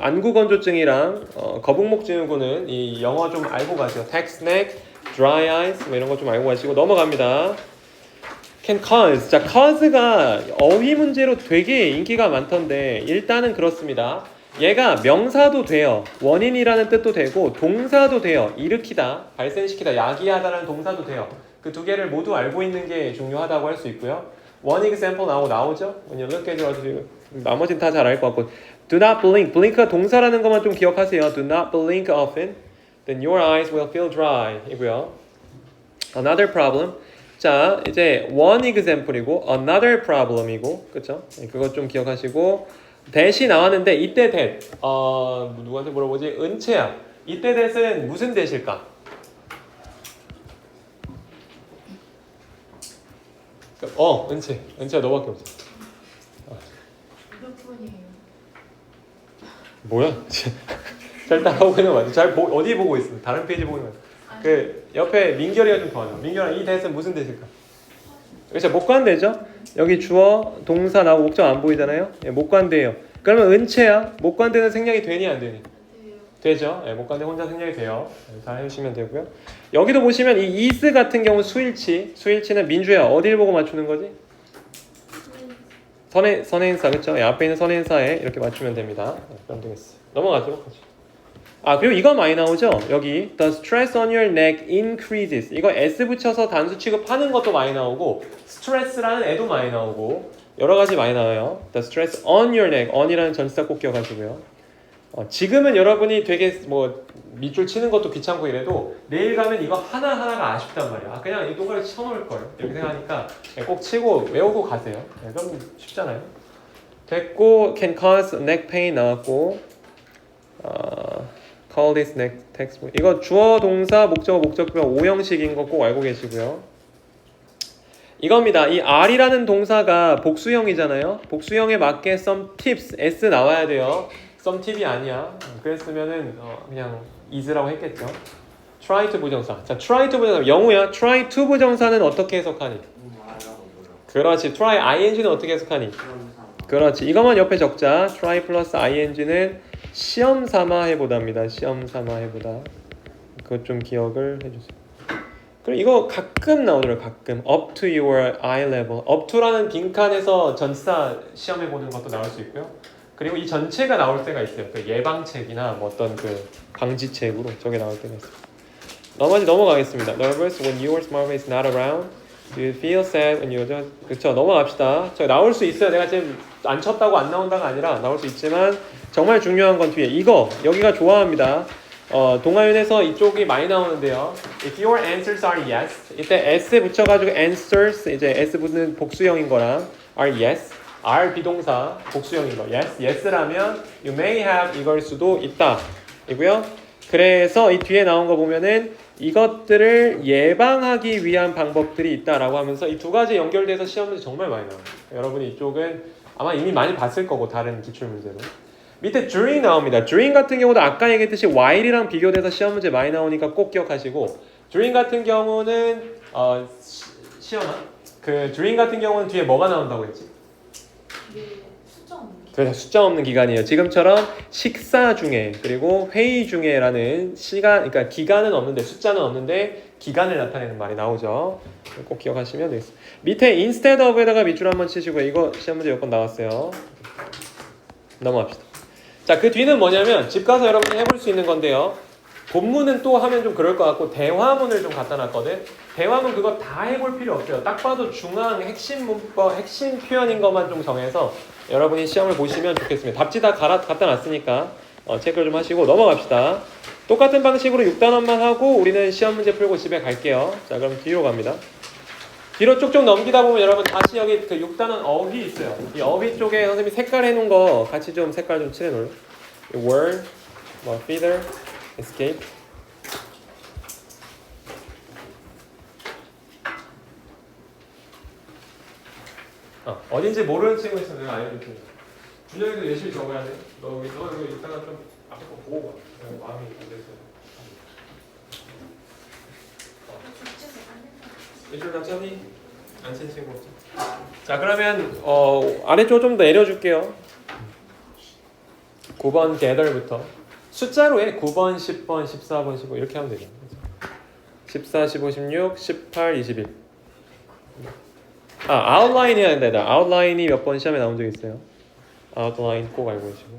안구 건조증이랑 거북목 증후군은 이 영어 좀 알고 가세요. text neck, dry eyes 뭐 이런 거 좀 알고 가시고 넘어갑니다. can cause. 자, cause가 어휘 문제로 되게 인기가 많던데 일단은 그렇습니다. 얘가 명사도 돼요. 원인이라는 뜻도 되고 동사도 돼요. 일으키다, 발생시키다, 야기하다라는 동사도 돼요. 그 두 개를 모두 알고 있는 게 중요하다고 할 수 있고요. one example 나오죠? When you look at it, 나머지는 다 잘 알 것 같고 do not blink. blink가 동사라는 것만 좀 기억하세요. do not blink often. Then your eyes will feel dry 이고요. another problem. 자, 이제 one example이고 another problem이고 그쵸? 그것 좀 기억하시고 that이 나왔는데 이때 that 누구한테 물어보지? 은채야. 이때 that은 무슨 that일까? 은채야 너밖에 없어. 몇 번이에요? 뭐야? 잘 따라오고 있는 거 맞아? 어디 보고 있어? 다른 페이지 보고 있는 거 맞아? 그 옆에 민결이가 좀 도와줘. 민결아 이 that은 무슨 that일까? 그렇죠. 목관대죠. 여기 주어, 동사 나오고 목적 안 보이잖아요. 예, 목관대예요. 그러면 은채야. 목관대는 생략이 되니 안 되니? 되죠. 예, 목관대 혼자 생략이 돼요. 예, 잘 해주시면 되고요. 여기도 보시면 이 is 같은 경우 수일치는 민주야. 어디를 보고 맞추는 거지? 선행사 그렇죠. 예, 앞에 있는 선행사에 이렇게 맞추면 됩니다. 예, 그럼 되겠어. 넘어가죠. 그리고 이거 많이 나오죠. 여기 the stress on your neck increases. 이거 s 붙여서 단수 취급하는 것도 많이 나오고 stress라는 애도 많이 나오고 여러 가지 많이 나와요. the stress on your neck. on이라는 전치사 꼭 기억하시고요. 지금은 여러분이 되게 뭐 밑줄 치는 것도 귀찮고 이래도 내일 가면 이거 하나하나가 아쉽단 말이야. 그냥 이 동그라미 쳐놓을 걸 이렇게 생각하니까 꼭 치고 외우고 가세요. 그럼 쉽잖아요. 됐고 can cause neck pain 나왔고 call this next textbook. 이거 주어, 동사, 목적어, 목적격 5형식인 거 꼭 알고 계시고요. 이겁니다. 이 R이라는 동사가 복수형이잖아요. 복수형에 맞게 some tips, S 나와야 돼요. some 팁이 아니야. 그랬으면은 그냥 is라고 했겠죠. try to 부정사. 자, try to 부정사. 영우야. try to 부정사는 어떻게 해석하니? 그렇지. try ing는 어떻게 해석하니? 그렇지. 이것만 옆에 적자. try 플러스 ing는 시험 삼아 해보다입니다. 시험 삼아 해보다. 그것 좀 기억을 해주세요. 그리고 이거 가끔 나오더라고요. 가끔 up to your eye level. up to라는 빈칸에서 전치사 시험해 보는 것도 나올 수 있고요. 그리고 이 전체가 나올 때가 있어요. 그 예방책이나 뭐 어떤 그 방지책으로 저게 나올 때가 있어요. 나머지 넘어가겠습니다. Nervous when your smartphone is not around. Do you feel sad when you're just... 그쵸, 넘어갑시다. 저 나올 수 있어요. 내가 지금 안 쳤다고 안 나온다가 아니라 나올 수 있지만 정말 중요한 건 뒤에 이거 여기가 좋아합니다. 동아윤에서 이쪽이 많이 나오는데요. If your answers are yes, 이때 s 붙여가지고 answers 이제 s 붙는 복수형인 거랑 are yes, are 비동사 복수형인 거 yes, yes라면 you may have 이걸 수도 있다 이고요. 그래서 이 뒤에 나온 거 보면은 이것들을 예방하기 위한 방법들이 있다라고 하면서 이 두 가지 연결돼서 시험 문제 정말 많이 나와요. 여러분이 이쪽은 아마 이미 많이 봤을 거고 다른 기출 문제로. 밑에 during 나옵니다. during 같은 경우도 아까 얘기했듯이 while이랑 비교돼서 시험 문제 많이 나오니까 꼭 기억하시고 during 같은 경우는 시연아 그 during 같은 경우는 뒤에 뭐가 나온다고 했지? 숫자 없는 게. 그래서 숫자 없는 기간이에요. 지금처럼 식사 중에 그리고 회의 중에라는 시간 그러니까 기간은 없는데 숫자는 없는데 기간을 나타내는 말이 나오죠. 꼭 기억하시면 되겠습니다. 밑에 instead of에다가 밑줄 한번 치시고요. 이거 시험 문제 몇 번 나왔어요. 넘어갑시다. 자, 그 뒤는 뭐냐면 집 가서 여러분이 해볼 수 있는 건데요. 본문은 또 하면 좀 그럴 것 같고 대화문을 좀 갖다 놨거든. 대화문 그거 다 해볼 필요 없어요. 딱 봐도 중앙 핵심 문법, 핵심 표현인 것만 좀 정해서 여러분이 시험을 보시면 좋겠습니다. 답지 다 갖다 놨으니까 체크를 좀 하시고 넘어갑시다. 똑같은 방식으로 6단원만 하고 우리는 시험 문제 풀고 집에 갈게요. 자, 그럼 뒤로 갑니다. 뒤로 쭉쭉 넘기다 보면 여러분 다시 여기 그 6단원 어휘 있어요. 이 어휘 쪽에 선생님이 색깔 해놓은 거 같이 좀 색깔 좀 칠해놓을래? word, 뭐 feather, escape. 어딘지 모르는 친구 있으면 내가 알려줄게. 준영이도 열심히 적어야 돼. 너 이거 이따가 좀 앞에 거 보고 가. 마음이 안 됐어. 일주일 다 쳤니? 안 친 친구 없지? 자, 그러면 아래쪽 좀 더 내려줄게요. 9번 gather부터 숫자로 해. 9번, 10번, 14번, 15 이렇게 하면 되죠. 14, 15, 16, 18, 21. 아웃라인 해야 된다. 아웃라인이 몇 번 시험에 나온 적 있어요. 아웃라인 꼭 알고 계시고.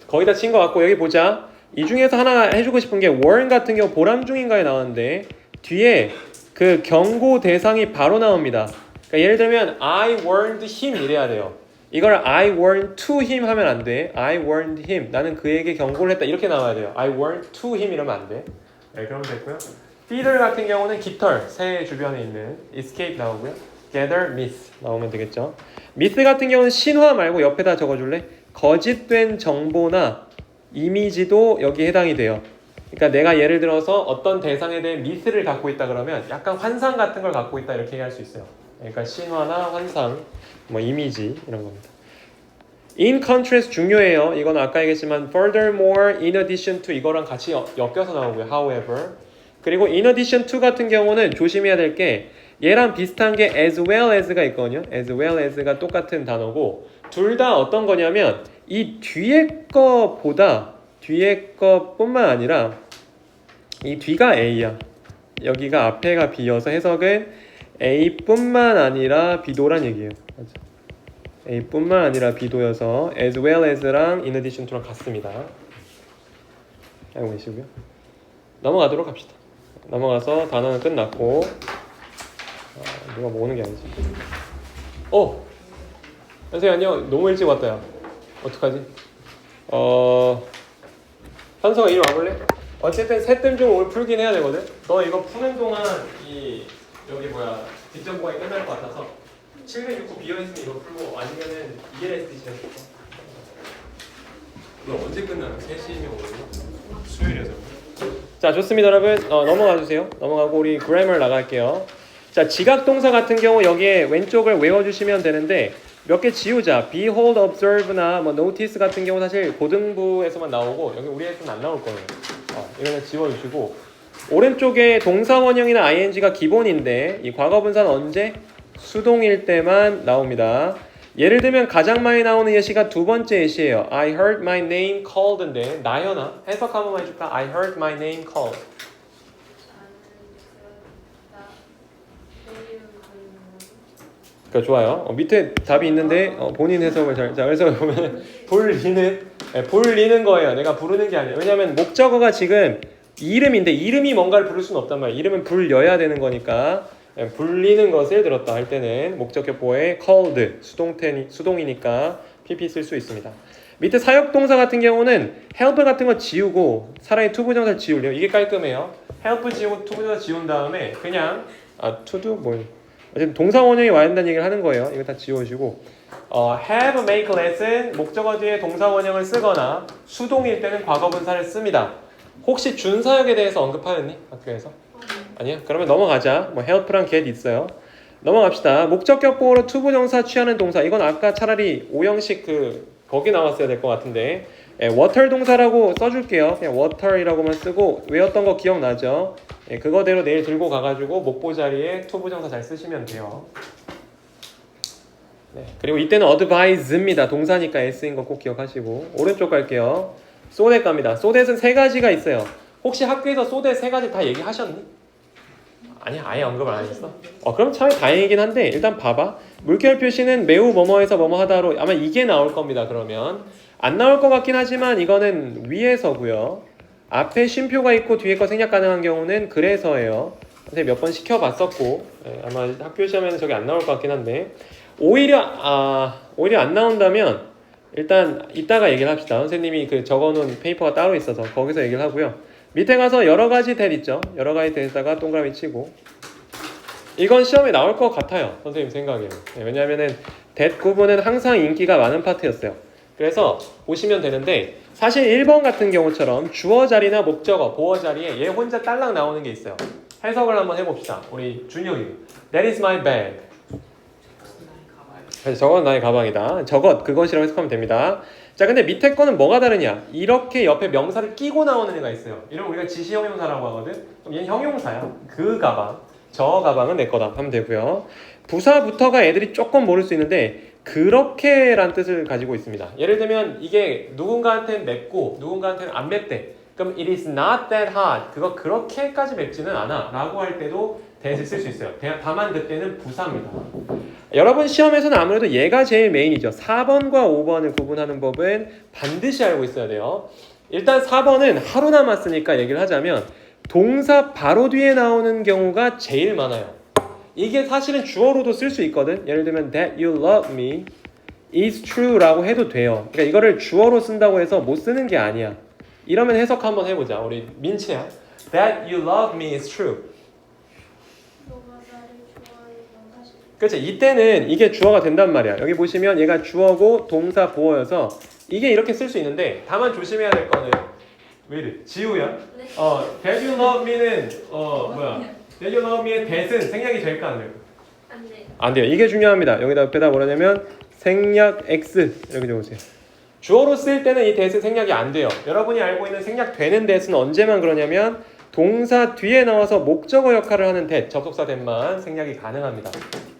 거의 다 친 것 같고 여기 보자. 이 중에서 하나 해주고 싶은 게 warn 같은 경우 보람 중인가에 나왔는데 뒤에 그 경고 대상이 바로 나옵니다. 그러니까 예를 들면 I warned him 이래야 돼요. 이걸 I warned to him 하면 안 돼. I warned him. 나는 그에게 경고를 했다. 이렇게 나와야 돼요. I warned to him 이러면 안 돼. 네, 그러면 됐고요. feeder 같은 경우는 깃털, 새 주변에 있는 escape 나오고요. gather, miss 나오면 되겠죠. miss 같은 경우는 신화 말고 옆에다 적어줄래? 거짓된 정보나 이미지도 여기에 해당이 돼요. 그러니까 내가 예를 들어서 어떤 대상에 대해 미스를 갖고 있다 그러면 약간 환상 같은 걸 갖고 있다 이렇게 얘기할 수 있어요. 그러니까 신화나 환상, 뭐 이미지 이런 겁니다. In contrast 중요해요. 이건 아까 얘기했지만 furthermore, in addition to 이거랑 같이 엮여서 나오고요. However. 그리고 in addition to 같은 경우는 조심해야 될 게 얘랑 비슷한 게 as well as가 있거든요. as well as가 똑같은 단어고 둘 다 어떤 거냐면 이 뒤에 거보다 뒤에 거뿐만 아니라 이 뒤가 A야. 여기가 앞에가 B여서 해석은 A뿐만 아니라 B도란 얘기예요. 맞아. A뿐만 아니라 B도여서 as well as랑 in addition to랑 같습니다. 알고 계시고요. 넘어가도록 합시다. 넘어가서 단어는 끝났고 누가 뭐 오는 게 아니지. 선생님 안녕. 너무 일찍 왔다 야. 어떡하지? 현서가 이리 와볼래? 어쨌든 셋뜸 중 오늘 풀긴 해야 되거든. 너 이거 푸는 동안 여기 뒷전공이 끝날 것 같아서 769 비어있으면 이거 풀고 아니면은 ELSD 시간 풀고. 너 언제 끝나는? 3시면 오늘? 수요일이어서. 자, 좋습니다 여러분. 넘어가 주세요. 넘어가고 우리 그래머 나갈게요. 자, 지각 동사 같은 경우 여기에 왼쪽을 외워주시면 되는데 몇 개 지우자. behold, observe나 뭐 notice 같은 경우 사실 고등부에서만 나오고 여기 우리에서는 안 나올 거예요. 이거는 지워주시고 오른쪽에 동사 원형이나 ing가 기본인데 이 과거분사는 언제? 수동일 때만 나옵니다. 예를 들면 가장 많이 나오는 예시가 두 번째 예시예요. I heard my name called인데 나연아 해석 한 번만 해줄까? I heard my name called. 그러니까 좋아요. 밑에 답이 있는데 본인 해석을 자 그래서 보면 불리는 거예요. 내가 부르는 게 아니에요. 왜냐하면 목적어가 지금 이름인데 이름이 뭔가를 부를 수는 없단 말이에요. 이름은 불려야 되는 거니까 불리는 것을 들었다 할 때는 목적격보에 called 수동이니까 pp 쓸 수 있습니다. 밑에 사역동사 같은 경우는 help 같은 거 지우고 차라리 투부정사를 지우려. 이게 깔끔해요. help 지우고 투부정사 지운 다음에 그냥 to do 어쨌든 동사 원형이 와야 된다는 얘기를 하는 거예요. 이거 다 지워주시고 have, make, lesson 목적어 뒤에 동사 원형을 쓰거나 수동일 때는 과거분사를 씁니다. 혹시 준사역에 대해서 언급하였니? 학교에서? 아니야? 그러면 넘어가자. 뭐 help랑 get 있어요. 넘어갑시다. 목적격 보호로 투부정사 취하는 동사. 이건 아까 차라리 오형식 거기 나왔어야 될 것 같은데 water 동사라고 써줄게요. 그냥 water이라고만 쓰고 외웠던 거 기억나죠? 그거대로 내일 들고 가가지고 목보 자리에 투부정사 잘 쓰시면 돼요. 네. 그리고 이때는 advise입니다. 동사니까 s인 거 꼭 기억하시고 오른쪽 갈게요. 소댓 갑니다. 소댓은 세 가지가 있어요. 혹시 학교에서 소댓 세 가지 다 얘기하셨니? 아니야, 아예 언급을 안 했어. 그럼 참 다행이긴 한데 일단 봐봐. 물결 표시는 매우 뭐뭐해서 뭐뭐하다로 아마 이게 나올 겁니다. 그러면 안 나올 것 같긴 하지만 이거는 위에서고요. 앞에 쉼표가 있고 뒤에 거 생략 가능한 경우는 그래서예요. 선생님 몇 번 시켜봤었고 아마 학교 시험에는 저게 안 나올 것 같긴 한데 오히려 안 나온다면 일단 이따가 얘기를 합시다. 선생님이 적어놓은 페이퍼가 따로 있어서 거기서 얘기를 하고요. 밑에 가서 여러 가지 that 있죠. 여러 가지 that에다가 동그라미 치고 이건 시험에 나올 것 같아요. 선생님 생각에는. 왜냐하면은 that 구분은 항상 인기가 많은 파트였어요. 그래서 보시면 되는데 사실 1번 같은 경우처럼 주어 자리나 목적어, 보어 자리에 얘 혼자 딸랑 나오는 게 있어요. 해석을 한번 해봅시다. 우리 준영이 That is my bag. 저건 나의 가방이다. 그것이라고 해석하면 됩니다. 자, 근데 밑에 거는 뭐가 다르냐? 이렇게 옆에 명사를 끼고 나오는 애가 있어요. 이런 우리가 지시 형용사라고 하거든. 그럼 얘는 형용사야. 그 가방, 저 가방은 내 거다 하면 되고요. 부사부터가 애들이 조금 모를 수 있는데 그렇게란 뜻을 가지고 있습니다. 예를 들면 이게 누군가한테는 맵고 누군가한테는 안 맵대. 그럼 it is not that hot. 그거 그렇게까지 맵지는 않아. 라고 할 때도 that을 쓸 수 있어요. 다만 그때는 부사입니다. 여러분 시험에서는 아무래도 얘가 제일 메인이죠. 4번과 5번을 구분하는 법은 반드시 알고 있어야 돼요. 일단 4번은 하루 남았으니까 얘기를 하자면 동사 바로 뒤에 나오는 경우가 제일 많아요. 이게 사실은 주어로도 쓸 수 있거든. 예를 들면 that you love me is true 라고 해도 돼요. 그러니까 이거를 주어로 쓴다고 해서 못 쓰는 게 아니야. 이러면 해석 한번 해보자. 우리 민채야. That you love me is true. 그렇지. 이때는 이게 주어가 된단 말이야. 여기 보시면 얘가 주어고 동사 보어여서 이게 이렇게 쓸 수 있는데 다만 조심해야 될 거는 왜 이래? 지우야? 네. That you love me는 That you love me의 that은 생략이 될까 안 될까? 안 돼. 안 돼요. 이게 중요합니다. 여기다 옆에다 뭐라냐면 생략 X 이렇게 적으세요. 주어로 쓸 때는 이 that은 생략이 안 돼요. 여러분이 알고 있는 생략되는 that은 언제만 그러냐면 동사 뒤에 나와서 목적어 역할을 하는 that, 접속사 that만 생략이 가능합니다.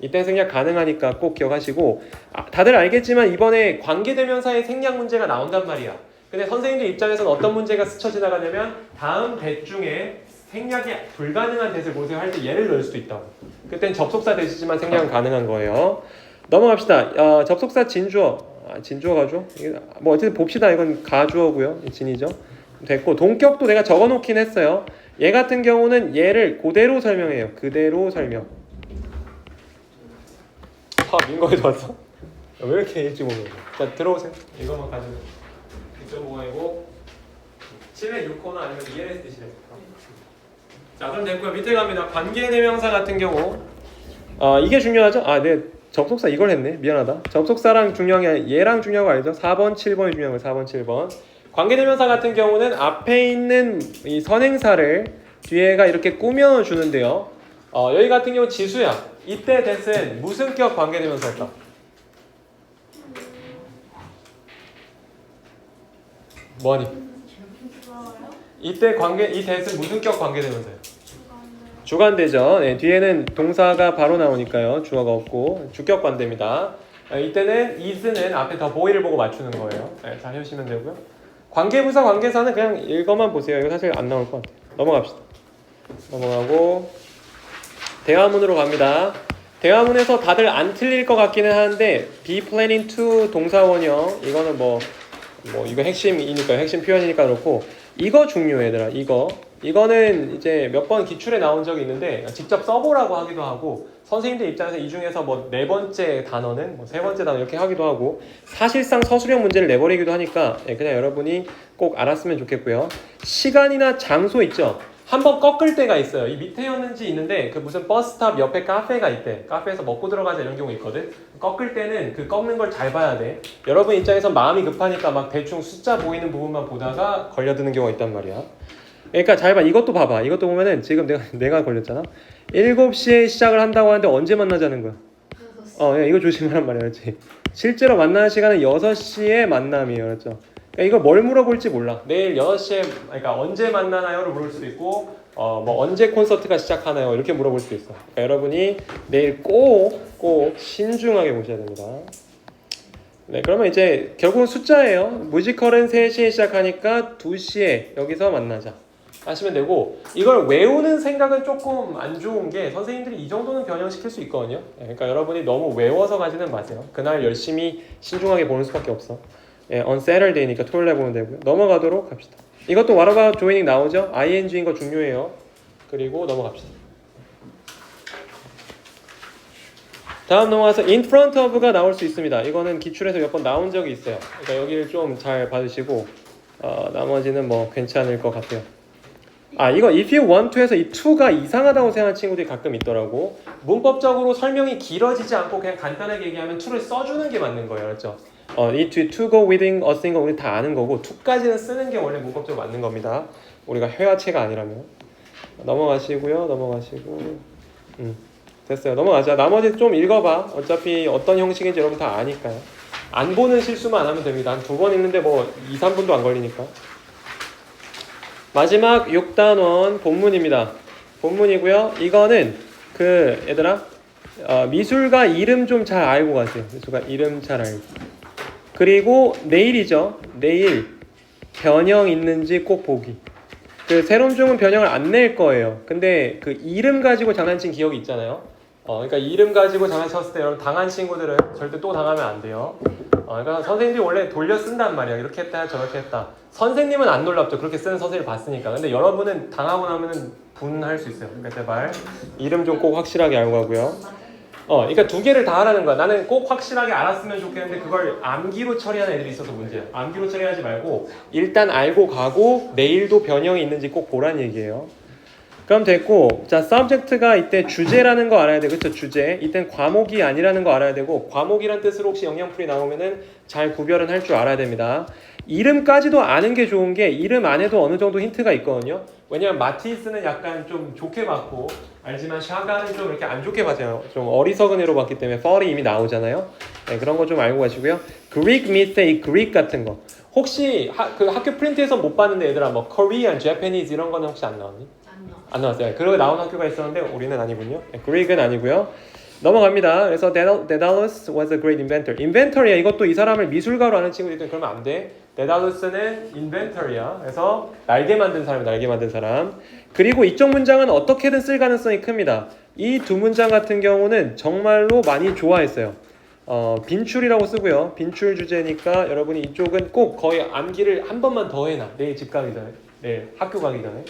이때 생략 가능하니까 꼭 기억하시고 다들 알겠지만 이번에 관계대명사의 생략 문제가 나온단 말이야. 근데 선생님들 입장에서는 어떤 문제가 스쳐 지나가냐면 다음 that 중에 생략이 불가능한 that을 보세요 할 때 얘를 넣을 수도 있다고. 그땐 접속사 that이지만 생략은 가능한 거예요. 넘어갑시다. 접속사 진주어. 진주어 가주어? 뭐 어쨌든 봅시다. 이건 가주어고요. 진이죠. 됐고 동격도 내가 적어놓긴 했어요. 얘 같은 경우는 얘를 그대로 설명해요. 그대로 설명. 민거에도 왔어? 왜 이렇게 일찍 오는 거야? 자 들어오세요. 이거만 가지고 2.5이고 706호나 아니면 ELS 드시래. 자 그럼 됐고요. 밑에 갑니다. 관계대명사 같은 경우 이게 중요하죠? 네 접속사 이걸 했네. 미안하다. 접속사랑 중요한 게 얘랑 중요한 거 알죠? 4번, 7번이 중요한 거예요. 4번, 7번. 관계대명사 같은 경우는 앞에 있는 이 선행사를 뒤에가 이렇게 꾸며주는데요. 여기 같은 경우 지수야. 이때 that은 무슨 격 관계대명사일까? 뭐니? 좋아요. 이때 관계 이 대는 무슨 격 관계대명사예요? 주간을. 주관대죠. 네, 뒤에는 동사가 바로 나오니까요. 주어가 없고 주격 관대입니다. 이때는 is는 앞에 더 보이를 보고 맞추는 거예요. 네, 잘 해주시면 되고요. 관계부사 관계사는 그냥 읽어만 보세요. 이거 사실 안 나올 것 같아요. 넘어갑시다. 넘어가고 대화문으로 갑니다. 대화문에서 다들 안 틀릴 것 같기는 하는데 be planning to 동사원형 이거는 뭐 이거 핵심이니까 핵심 표현이니까 그렇고 이거 중요해 얘들아. 이거는 이제 몇 번 기출에 나온 적이 있는데 직접 써보라고 하기도 하고 선생님들 입장에서 이 중에서 뭐 네 번째 단어는 뭐 세 번째 단어 이렇게 하기도 하고 사실상 서술형 문제를 내버리기도 하니까 그냥 여러분이 꼭 알았으면 좋겠고요. 시간이나 장소 있죠. 한번 꺾을 때가 있어요. 이 밑에였는지 있는데 그 무슨 버스탑 옆에 카페가 있대. 카페에서 먹고 들어가자 이런 경우 있거든. 꺾을 때는 그 꺾는 걸 잘 봐야 돼. 여러분 입장에서 마음이 급하니까 막 대충 숫자 보이는 부분만 보다가 걸려드는 경우가 있단 말이야. 그러니까 잘 봐. 이것도 봐봐. 이것도 보면은 지금 내가 걸렸잖아. 7시에 시작을 한다고 하는데 언제 만나자는 거야? 6시. 야, 이거 조심하란 말이야. 그렇지? 실제로 만나는 시간은 6시에 만남이에요. 그렇죠? 그러니까 이거 뭘 물어볼지 몰라. 내일 6시에 그러니까 언제 만나나요를 물을 수도 있고 뭐 언제 콘서트가 시작하나요? 이렇게 물어볼 수도 있어. 그러니까 여러분이 내일 꼭 신중하게 보셔야 됩니다. 네, 그러면 이제 결국은 숫자예요. 뮤지컬은 3시에 시작하니까 2시에 여기서 만나자 하시면 되고 이걸 외우는 생각은 조금 안 좋은 게 선생님들이 이 정도는 변형시킬 수 있거든요. 그러니까 여러분이 너무 외워서 가지는 마세요. 그날 열심히 신중하게 보는 수밖에 없어. on Saturday니까 토요일에 보면 되고요. 넘어가도록 합시다. 이것도 what about joining 나오죠? ing인 거 중요해요. 그리고 넘어갑시다. 다음 넘어가서 in front of가 나올 수 있습니다. 이거는 기출에서 몇 번 나온 적이 있어요. 그러니까 여기를 좀 잘 봐주시고 나머지는 뭐 괜찮을 것 같아요. 이거 if you want to에서 이 to가 이상하다고 생각하는 친구들이 가끔 있더라고. 문법적으로 설명이 길어지지 않고 그냥 간단하게 얘기하면 to를 써주는 게 맞는 거예요. 그렇죠? need to go within a single 우리 다 아는 거고 to까지는 쓰는 게 원래 문법적으로 맞는 겁니다. 우리가 회화체가 아니라면. 넘어가시고 됐어요. 넘어가자. 나머지 좀 읽어봐. 어차피 어떤 형식인지 여러분 다 아니까요. 안 보는 실수만 안 하면 됩니다. 한 2번 읽는데 뭐 2, 3분도 안 걸리니까. 마지막 6단원 본문입니다. 본문이고요. 이거는 얘들아 미술가 이름 좀 잘 알고 가세요. 미술가 이름 잘 알고. 그리고 내일이죠. 내일 변형 있는지 꼭 보기. 세롬중은 변형을 안 낼 거예요. 근데 그 이름 가지고 장난친 기억이 있잖아요. 그러니까 이름 가지고 장난쳤을 때 여러분 당한 친구들은 절대 또 당하면 안 돼요. 그러니까 선생님들이 원래 돌려 쓴단 말이야. 이렇게 했다 저렇게 했다. 선생님은 안 놀랍죠. 그렇게 쓰는 선생님을 봤으니까. 근데 여러분은 당하고 나면은 분할 수 있어요. 그러니까 제발 이름 좀 꼭 확실하게 알고 가고요. 그러니까 2개를 다 하라는 거야. 나는 꼭 확실하게 알았으면 좋겠는데 그걸 암기로 처리하는 애들이 있어서 문제야. 암기로 처리하지 말고 일단 알고 가고 내일도 변형이 있는지 꼭 보란 얘기예요. 그럼 됐고, 자 subject가 이때 주제라는 거 알아야 돼. 그렇죠? 주제. 이땐 과목이 아니라는 거 알아야 되고 과목이란 뜻으로 혹시 영양풀이 나오면은 잘 구별은 할 줄 알아야 됩니다. 이름까지도 아는 게 좋은 게 이름 안에도 어느 정도 힌트가 있거든요. 왜냐면 마티스는 약간 좀 좋게 봤고 알지만 샤가는 좀 이렇게 안 좋게 봤잖아요. 좀 어리석은 애로 봤기 때문에 fal이 이미 나오잖아요. 네, 그런 거 좀 알고 가시고요. Greek 밑에 이 Greek 같은 거 혹시 그 학교 프린트에서 못 봤는데 얘들아 뭐 Korean, Japanese 이런 거는 혹시 안 나왔니? 안 나왔어요. 그러고 나온 학교가 있었는데 우리는 아니군요. 네, Greek은 아니고요. 넘어갑니다. 그래서 Daedalus was a great inventor. inventor이야. 이것도 이 사람을 미술가로 아는 친구들이 그러면 안 돼. Daedalus는 inventor이야. 그래서 날개 만든 사람이 날개 만든 사람. 그리고 이쪽 문장은 어떻게든 쓸 가능성이 큽니다. 이 두 문장 같은 경우는 정말로 많이 좋아했어요. 빈출이라고 쓰고요. 빈출 주제니까 여러분이 이쪽은 꼭 거의 암기를 한 번만 더 해놔. 내일 집 가기 전에. 내일 학교 가기 전에.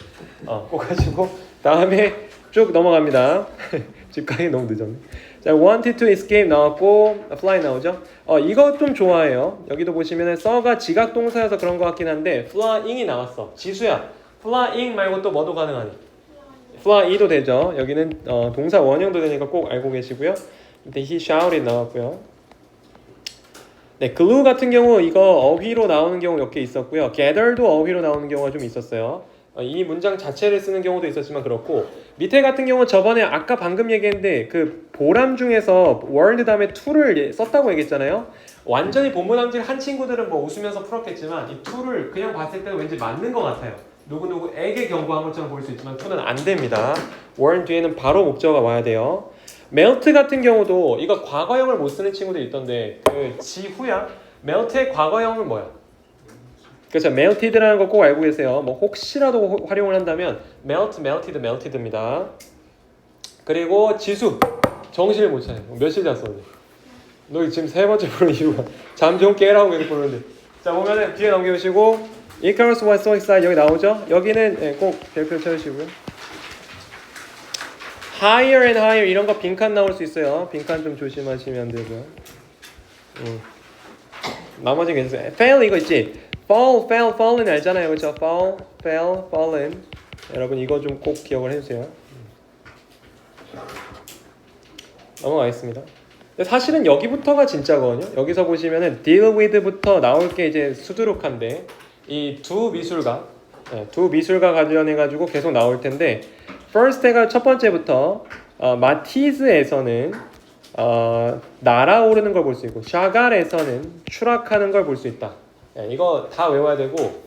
꼭 하시고 다음에 쭉 넘어갑니다. 집 가기 너무 늦었네. 자, wanted to escape 나왔고 fly 나오죠. 이거 좀 좋아해요. 여기도 보시면은 써가 지각 동사여서 그런 것 같긴 한데 flying이 나왔어. 지수야. flying 말고 또 뭐도 가능하니? fly도 되죠. 여기는 동사 원형도 되니까 꼭 알고 계시고요. 근데 he shouted 나왔고요. 네, glue 같은 경우 이거 어휘로 나오는 경우 몇 개 있었고요. gather도 어휘로 나오는 경우가 좀 있었어요. 이 문장 자체를 쓰는 경우도 있었지만 그렇고 밑에 같은 경우는 저번에 아까 방금 얘기했는데 그 보람 중에서 word 다음에 to를 썼다고 얘기했잖아요. 완전히 본문함질 한 친구들은 뭐 웃으면서 풀었겠지만 이 to를 그냥 봤을 때는 왠지 맞는 것 같아요. 누구누구에게 경고한 것처럼 보일 수 있지만 to는 안 됩니다. word 뒤에는 바로 목적어가 와야 돼요. melt 같은 경우도 이거 과거형을 못 쓰는 친구들이 있던데 그 지후야? melt의 과거형은 뭐야? 그렇죠. melted라는 거 꼭 알고 계세요. 뭐 혹시라도 활용을 한다면 melt, melted, melted입니다. 그리고 지수 정신을 못 차려. 며칠 잤어? 너 지금 세 번째 부르는 이유가 잠 좀 깨라고 계속 부르는데. 자 보면은 뒤에 넘겨보시고 Icarus was so excited 여기 나오죠? 여기는 꼭 별표 쳐주시고요. higher and higher 이런 거 빈칸 나올 수 있어요. 빈칸 좀 조심하시면 되고요. 나머지 괜찮아요. fail 이거 있지? fall, fell, fallen 알잖아요. 그렇죠? fall, fell, fallen. 여러분 이거 좀 꼭 기억을 해주세요. 넘어가겠습니다. 근데 사실은 여기부터가 진짜거든요. 여기서 보시면은 deal with부터 나올 게 이제 수두룩한데 이 두 미술가, 두 미술가 관련해 가지고 계속 나올 텐데 first가 첫 번째부터 마티즈에서는 날아오르는 걸 볼 수 있고 샤갈에서는 추락하는 걸 볼 수 있다. 이거 다 외워야 되고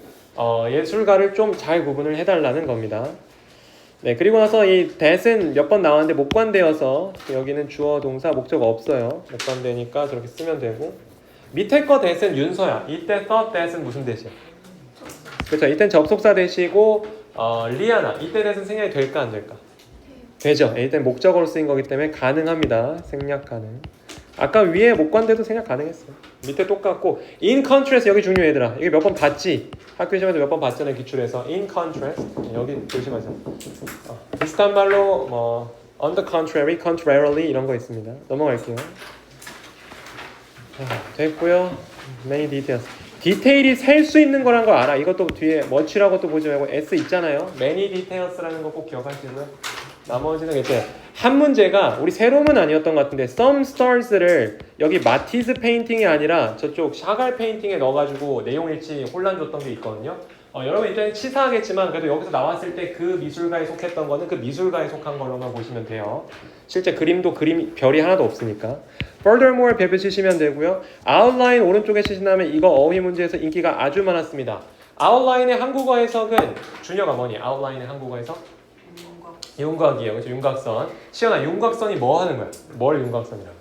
예술가를 좀 잘 구분을 해달라는 겁니다. 네, 그리고 나서 이 that은 몇 번 나왔는데 목관되어서 여기는 주어 동사 목적 없어요. 목관되니까 저렇게 쓰면 되고 밑에 거 that은 윤서야. 이때 thought that은 무슨 that이야? 그렇죠. 이땐 접속사 that이고 리아나 이때 that은 생략이 될까 안 될까? 되죠. 이땐 목적어로 쓰인 거기 때문에 가능합니다. 생략 가능. 아까 위에 목관대도 생략 가능했어요. 밑에 똑같고 in contrast 여기 중요해 얘들아. 이게 몇 번 봤지? 학교 시험에서 몇 번 봤잖아요. 기출에서 in contrast 여기 조심하세요. 비슷한 말로 뭐 on the contrary, contrarily 이런 거 있습니다. 넘어갈게요. 됐고요. many details. 디테일이 셀 수 있는 거란 걸 알아. 이것도 뒤에 much라고 또 보지 말고 s 있잖아요. many details라는 거 꼭 기억하시고요. 나머지는 괜찮아요. 한 문제가 우리 세롬은 아니었던 것 같은데 some stars를 여기 마티즈 페인팅이 아니라 저쪽 샤갈 페인팅에 넣어가지고 내용 일치 혼란 줬던 게 있거든요. 여러분 일단 치사하겠지만 그래도 여기서 나왔을 때 그 미술가에 속했던 거는 그 미술가에 속한 걸로만 보시면 돼요. 실제 그림도 별이 하나도 없으니까. Furthermore 별표 치시면 되고요. Outline 오른쪽에 치신 다음에 이거 어휘 문제에서 인기가 아주 많았습니다. Outline의 한국어 해석은 준혁아 뭐니? Outline의 한국어 해석? 윤곽이에요. 그렇죠? 윤곽선. 시연아 윤곽선이 뭐 하는 거야? 뭘 윤곽선이라고?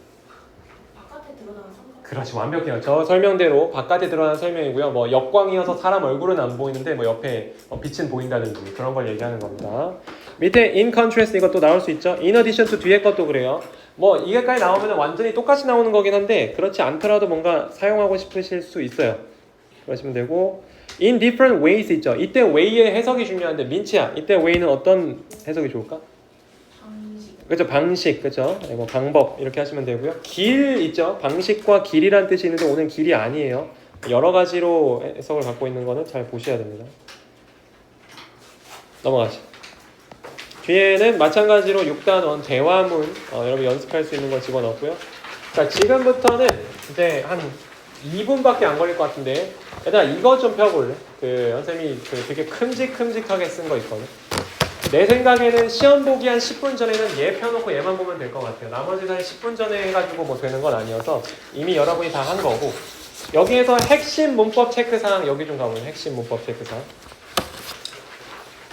바깥에 드러나는 삼각. 그렇지 완벽해요. 저 설명대로 바깥에 드러나는 설명이고요. 뭐 역광이어서 사람 얼굴은 안 보이는데 뭐 옆에 빛은 보인다든지 그런 걸 얘기하는 겁니다. 밑에 in contrast 이것도 나올 수 있죠. in addition to 뒤에 것도 그래요. 뭐 이게까지 나오면 완전히 똑같이 나오는 거긴 한데 그렇지 않더라도 뭔가 사용하고 싶으실 수 있어요. 그러시면 되고 in different ways 있죠. 이때 way의 해석이 중요한데 민치야 이때 way는 어떤 해석이 좋을까? 방식. 그렇죠. 방식 그렇죠. 뭐 방법 이렇게 하시면 되고요. 길 있죠. 방식과 길이란 뜻이 있는데 오늘 길이 아니에요. 여러 가지로 해석을 갖고 있는 거는 잘 보셔야 됩니다. 넘어가시죠. 뒤에는 마찬가지로 6단원 대화문 여러분 연습할 수 있는 거 집어넣고요. 자 지금부터는 이제 한 2분밖에 안 걸릴 것 같은데 얘들아 이거 좀 펴볼래? 그 선생님이 되게 큼직큼직하게 쓴 거 있거든. 내 생각에는 시험 보기 한 10분 전에는 얘 펴놓고 얘만 보면 될 것 같아요. 나머지는 한 10분 전에 해가지고 뭐 되는 건 아니어서 이미 여러분이 다 한 거고 여기에서 핵심 문법 체크사항 여기 좀 가보면 핵심 문법 체크사항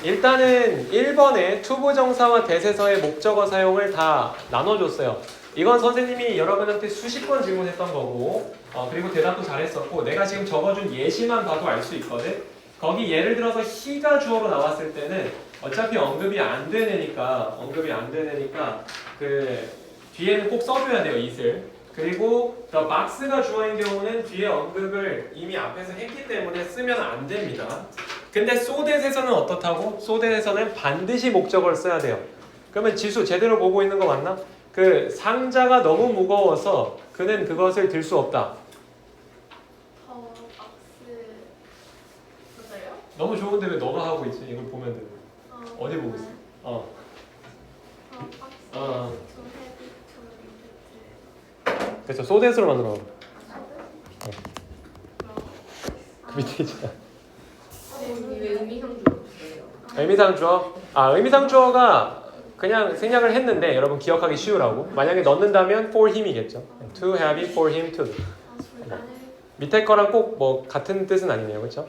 일단은 1번에 투부정사와 대세서의 목적어 사용을 다 나눠줬어요. 이건 선생님이 여러분한테 수십 번 질문했던 거고 그리고 대답도 잘했었고 내가 지금 적어준 예시만 봐도 알 수 있거든. 거기 예를 들어서 he가 주어로 나왔을 때는 어차피 언급이 안 되니까 그 뒤에는 꼭 써줘야 돼요. it을. 그리고 the box가 주어인 경우는 뒤에 언급을 이미 앞에서 했기 때문에 쓰면 안 됩니다. 근데 so that에서는 어떻다고? so that에서는 반드시 목적어를 써야 돼요. 그러면 지수 제대로 보고 있는 거 맞나? 그 상자가 너무 무거워서 그는 그것을 들 수 없다. 박스 맞아요? 너무 좋은데 왜 너가 하고 있지? 이걸 보면 돼. 어디 보고 있어? 박스 어. to heavy to lift. 그렇죠. so that으로 만들어. 그 밑에 있잖아. 왜 의미형 줄 없어요? 의미상 주어. 의미상 주어가 그냥 생략을 했는데 여러분 기억하기 쉬우라고. 만약에 넣는다면 for him이겠죠. To have it for him to. 밑에 거랑 꼭 뭐 같은 뜻은 아니네요, 그렇죠?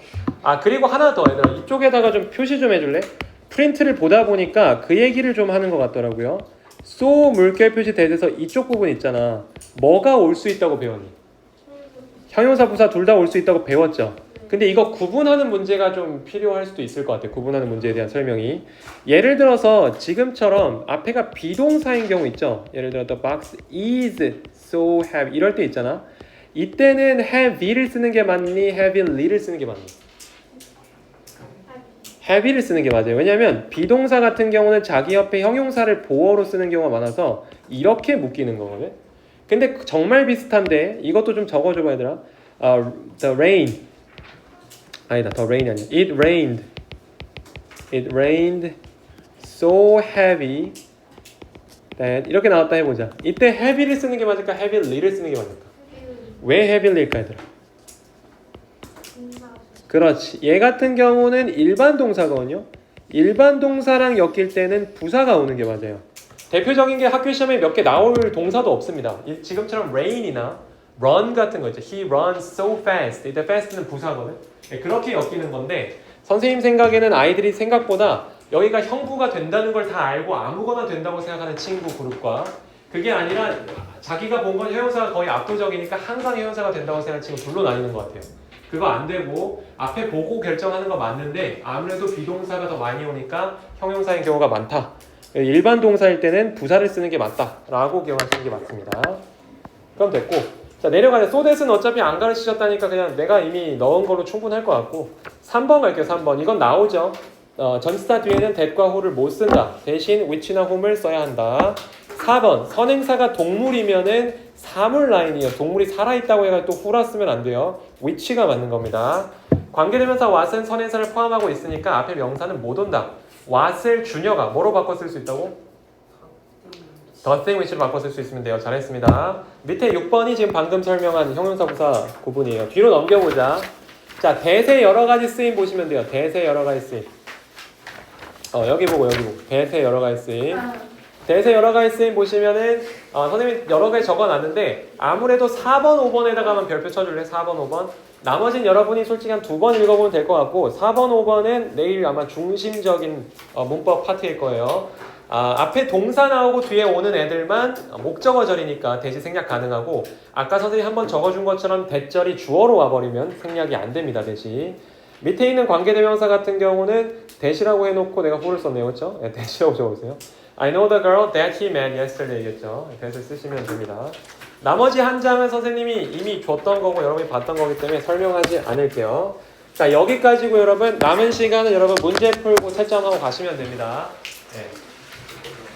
그리고 하나 더 얘들아, 이쪽에다가 좀 표시 좀 해줄래? 프린트를 보다 보니까 그 얘기를 좀 하는 것 같더라고요. so 물결 표시 대에서 이쪽 부분 있잖아. 뭐가 올 수 있다고 배웠니? 형용사 부사 둘 다 올 수 있다고 배웠죠. 근데 이거 구분하는 문제가 좀 필요할 수도 있을 것 같아요. 구분하는 문제에 대한 설명이. 예를 들어서 지금처럼 앞에가 비동사인 경우 있죠. 예를 들어 the box is so heavy 이럴 때 있잖아. 이때는 heavy를 쓰는 게 맞니? heavy를 쓰는 게 맞니? heavy를 쓰는 게 맞아요. 왜냐하면 비동사 같은 경우는 자기 옆에 형용사를 보어로 쓰는 경우가 많아서 이렇게 묶이는 거거든. 근데 정말 비슷한데 이것도 좀 적어줘봐 얘들아. The rain 아니다, the rain이 아니야. It rained so heavy that 이렇게 나왔다 해보자. 이때 heavy를 쓰는 게 맞을까? heavy를 쓰는 게 맞을까? 왜 heavy일까 얘들아? 그렇지. 얘 같은 경우는 일반 동사거든요. 일반 동사랑 엮일 때는 부사가 오는 게 맞아요. 대표적인 게 학교 시험에 몇 개 나올 동사도 없습니다. 지금처럼 rain이나 run 같은 거 있죠. He runs so fast. 이때 fast는 부사거든. 그렇게 엮이는 건데 선생님 생각에는 아이들이 생각보다 여기가 형부가 된다는 걸 다 알고 아무거나 된다고 생각하는 친구 그룹과 그게 아니라 자기가 본 건 형용사가 거의 압도적이니까 항상 형용사가 된다고 생각하는 친구 둘로 나뉘는 것 같아요. 그거 안 되고 앞에 보고 결정하는 거 맞는데 아무래도 비동사가 더 많이 오니까 형용사인 경우가 많다. 일반 동사일 때는 부사를 쓰는 게 맞다라고 기억하시는 게 맞습니다. 그럼 됐고, 자 내려가자. 소댓은 어차피 안 가르치셨다니까 그냥 내가 이미 넣은 걸로 충분할 것 같고 3번 갈게요. 3번 이건 나오죠. 전치사 뒤에는 that과 who를 못 쓴다. 대신 which나 whom을 써야 한다. 4번 선행사가 동물이면은 사물 라인이에요. 동물이 살아있다고 해서 또 who라 쓰면 안 돼요. which가 맞는 겁니다. 관계대명사 what은 선행사를 포함하고 있으니까 앞에 명사는 못 온다. what을 준여가 뭐로 바꿔 쓸 수 있다고? the thing which로 바꿔 쓸 수 있으면 돼요. 잘했습니다. 밑에 6번이 지금 방금 설명한 형용사 부사 구분이에요. 뒤로 넘겨보자. 자 대세 여러가지 쓰임 보시면 돼요. 대세 여러가지 쓰임. 여기 보고 대세 여러가지 쓰임. 대세 여러가지 쓰임 보시면은 선생님이 여러 가지 적어놨는데 아무래도 4번 5번에다가만 별표 쳐줄래? 4번 5번. 나머진 여러분이 솔직히 한 2번 읽어보면 될 것 같고 4번 5번은 내일 아마 중심적인 문법 파트일 거예요. 앞에 동사 나오고 뒤에 오는 애들만 목적어절이니까 대시 생략 가능하고 아까 선생님이 한번 적어준 것처럼 대절이 주어로 와버리면 생략이 안 됩니다. 대시. 밑에 있는 관계대명사 같은 경우는 대시라고 해놓고 내가 who를 썼네요. 그렇죠? 네, 대시라고 적어주세요. I know the girl that he met yesterday겠죠. 대시 쓰시면 됩니다. 나머지 한 장은 선생님이 이미 줬던 거고 여러분이 봤던 거기 때문에 설명하지 않을게요. 자 여기까지고 여러분 남은 시간은 여러분 문제 풀고 채점하고 가시면 됩니다. 네.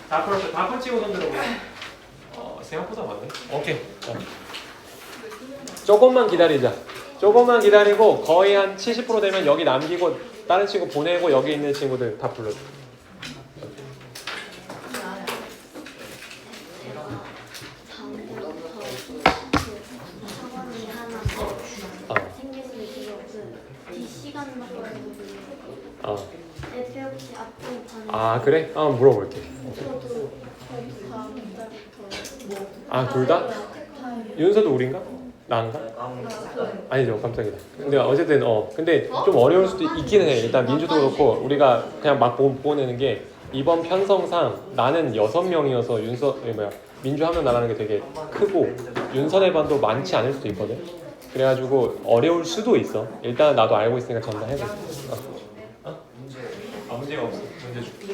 다 풀었어요. 다 풀치고 손 들어보세요. 생각보다 많네. 오케이. 자. 조금만 기다리자. 조금만 기다리고 거의 한 70% 되면 여기 남기고 다른 친구 보내고 여기 있는 친구들 다 불러줘. 그래? 물어볼게. 둘 다? 윤서도 우린가? 나인가? 아니죠, 깜짝이다. 근데 어쨌든 근데 좀 어려울 수도 있기는 해. 일단 민주도 그렇고 우리가 그냥 막 보내는 게 이번 편성상 나는 6명이어서 민주 하면 나가는 게 되게 크고 윤선의 반도 많지 않을 수도 있거든. 그래가지고 어려울 수도 있어. 일단 나도 알고 있으니까 전달해볼게. 문제가 없어. 문제 줄게.